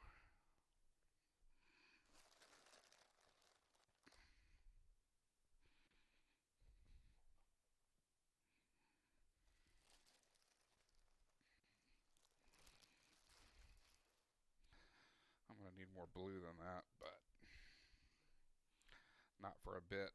I'm going to need more blue than that, but not for a bit.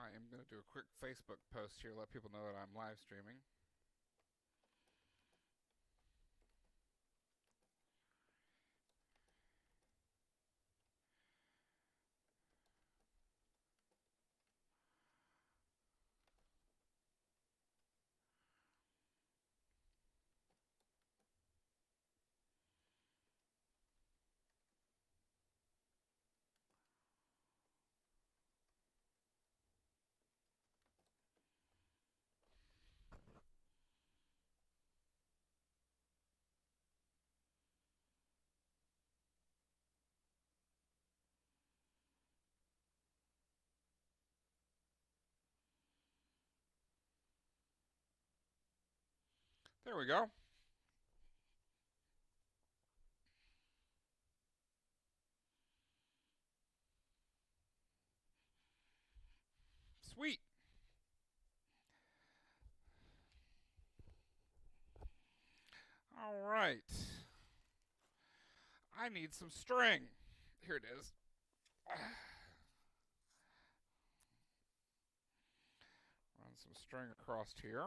I am going to do a quick Facebook post here, let people know that I'm live streaming. There we go. Sweet. All right. I need some string. Here it is. Run some string across here.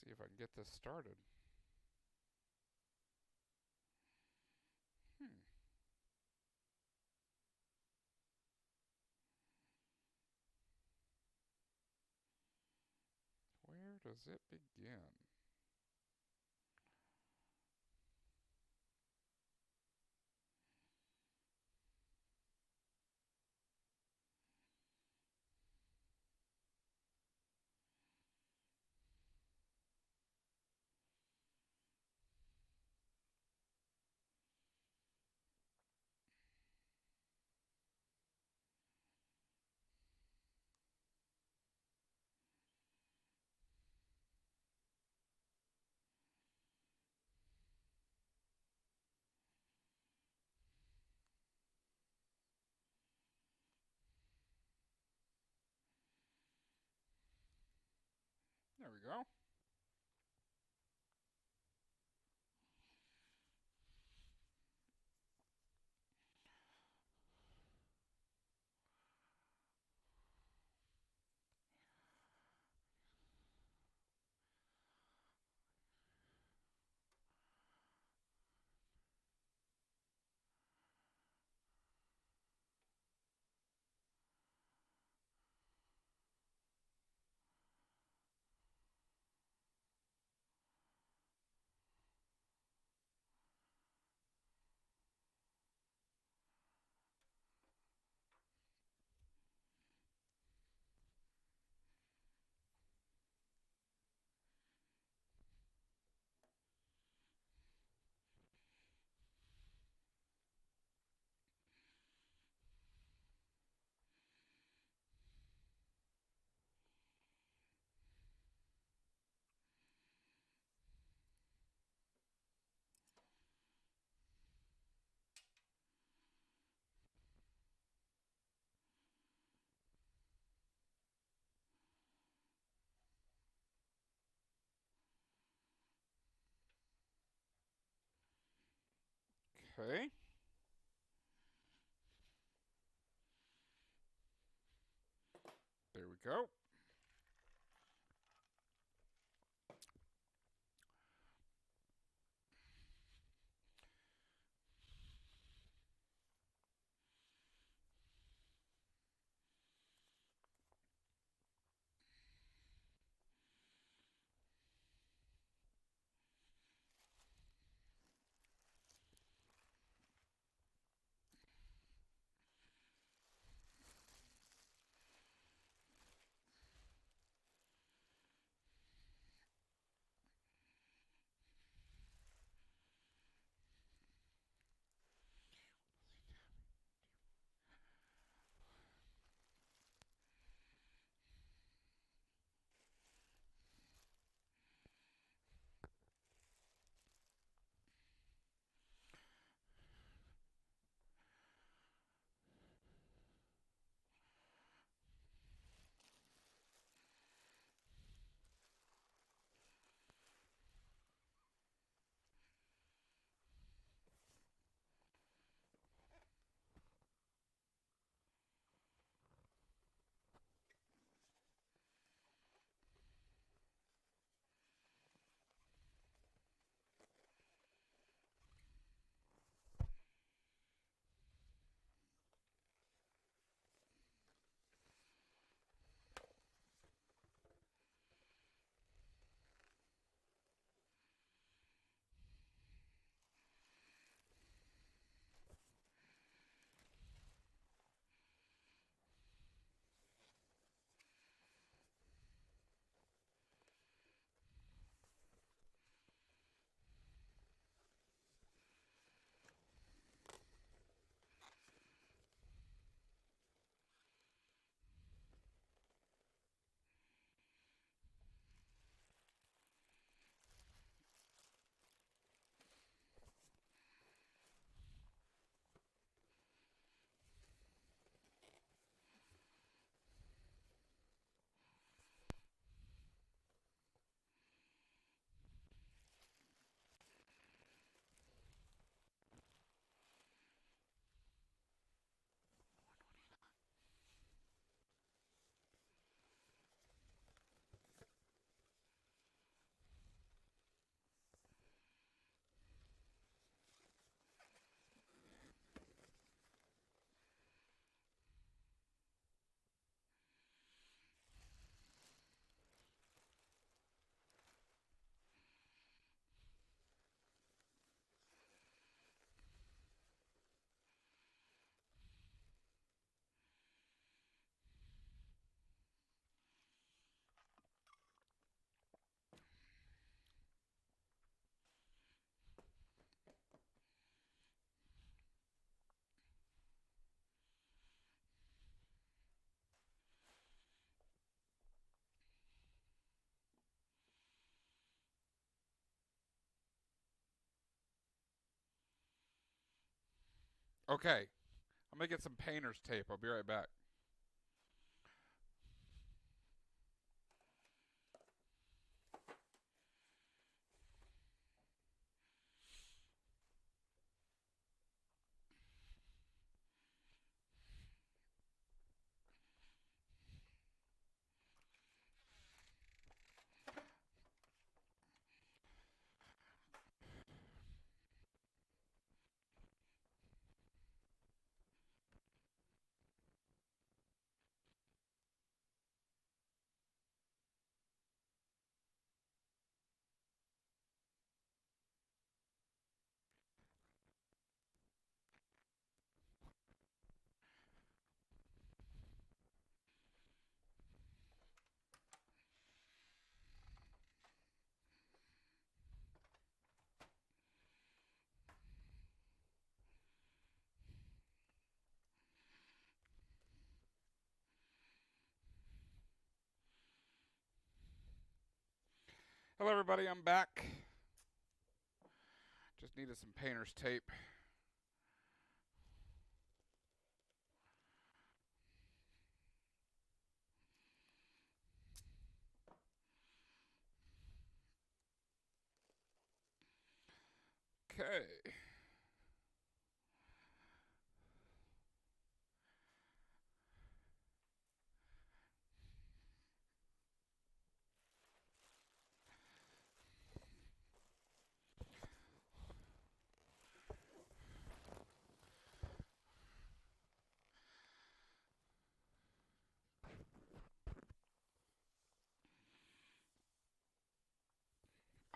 See if I can get this started. Where does it begin? There we go. Okay. There we go. Okay, I'm gonna get some painter's tape. I'll be right back. Hello, everybody. I'm back. Just needed some painter's tape. Okay.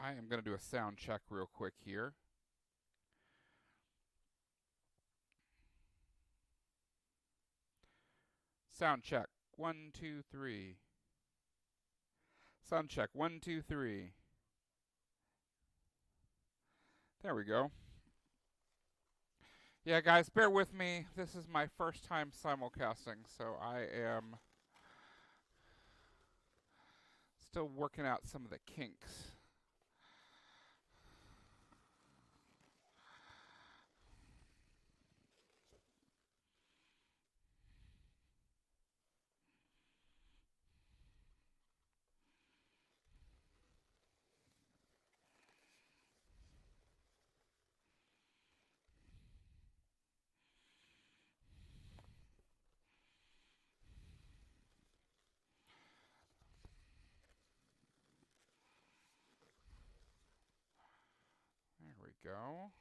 I am going to do a sound check real quick here. Sound check. 1, 2, 3. Sound check. 1, 2, 3. There we go. Yeah, guys, bear with me. This is my first time simulcasting, so I am still working out some of the kinks. There we go.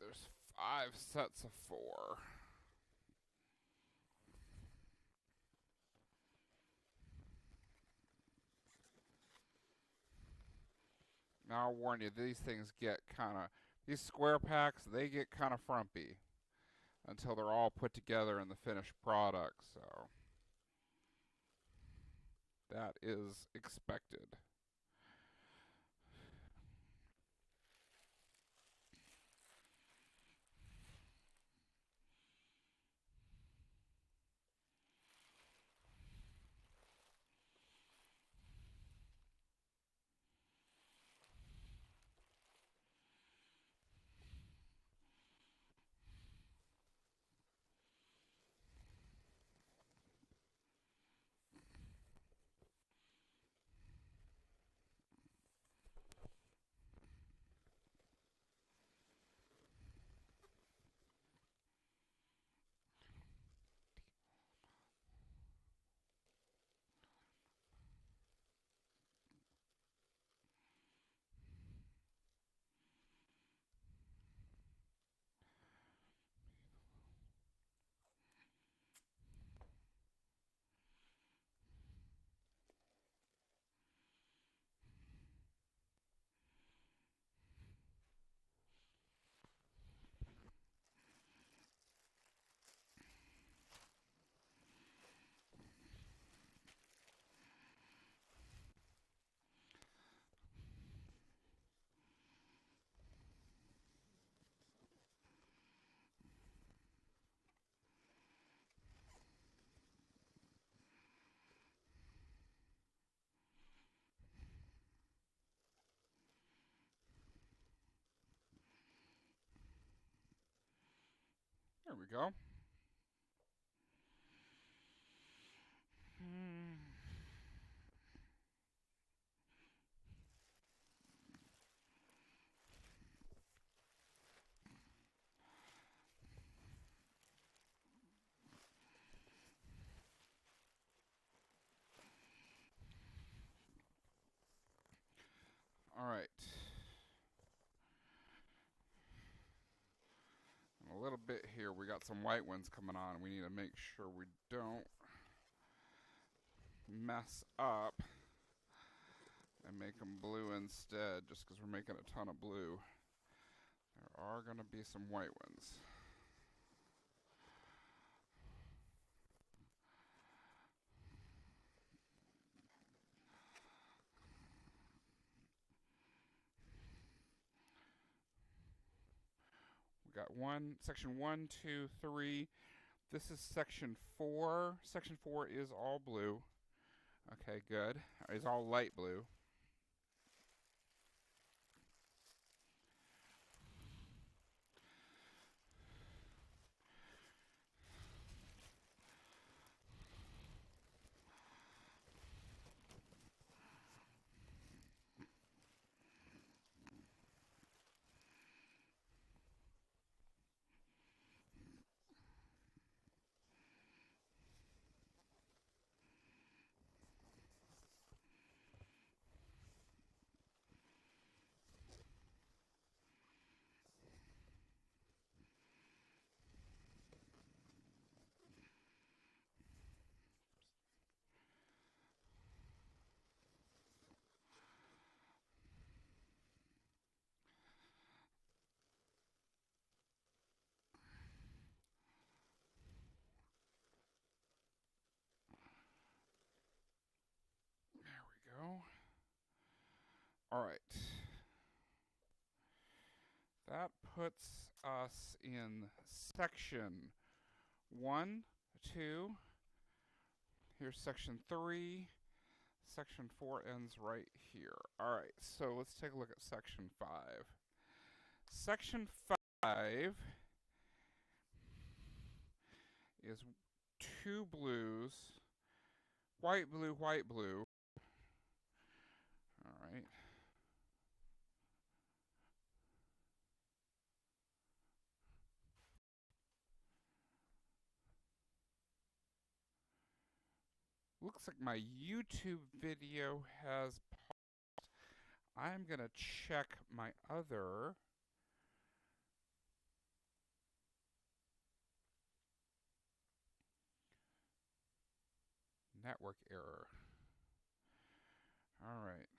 there's 5 sets of 4. Now I'll warn you, these things get these square packs, they get kind of frumpy until they're all put together in the finished product, so that is expected. There we go. All right. In a little bit here, we got some white ones coming on. We need to make sure we don't mess up and make them blue instead, just because we're making a ton of blue. There are going to be some white ones. We got section 1, 2, 3. This is section 4. Section 4 is all blue. Okay, good. It's all light blue. Go. All right. That puts us in section 1, 2. Here's section 3. Section 4 ends right here. All right, so let's take a look at section 5. Section 5 is 2 blues, white, blue, white, blue. All right. Looks like my YouTube video has paused. I'm going to check my other Network error. All right.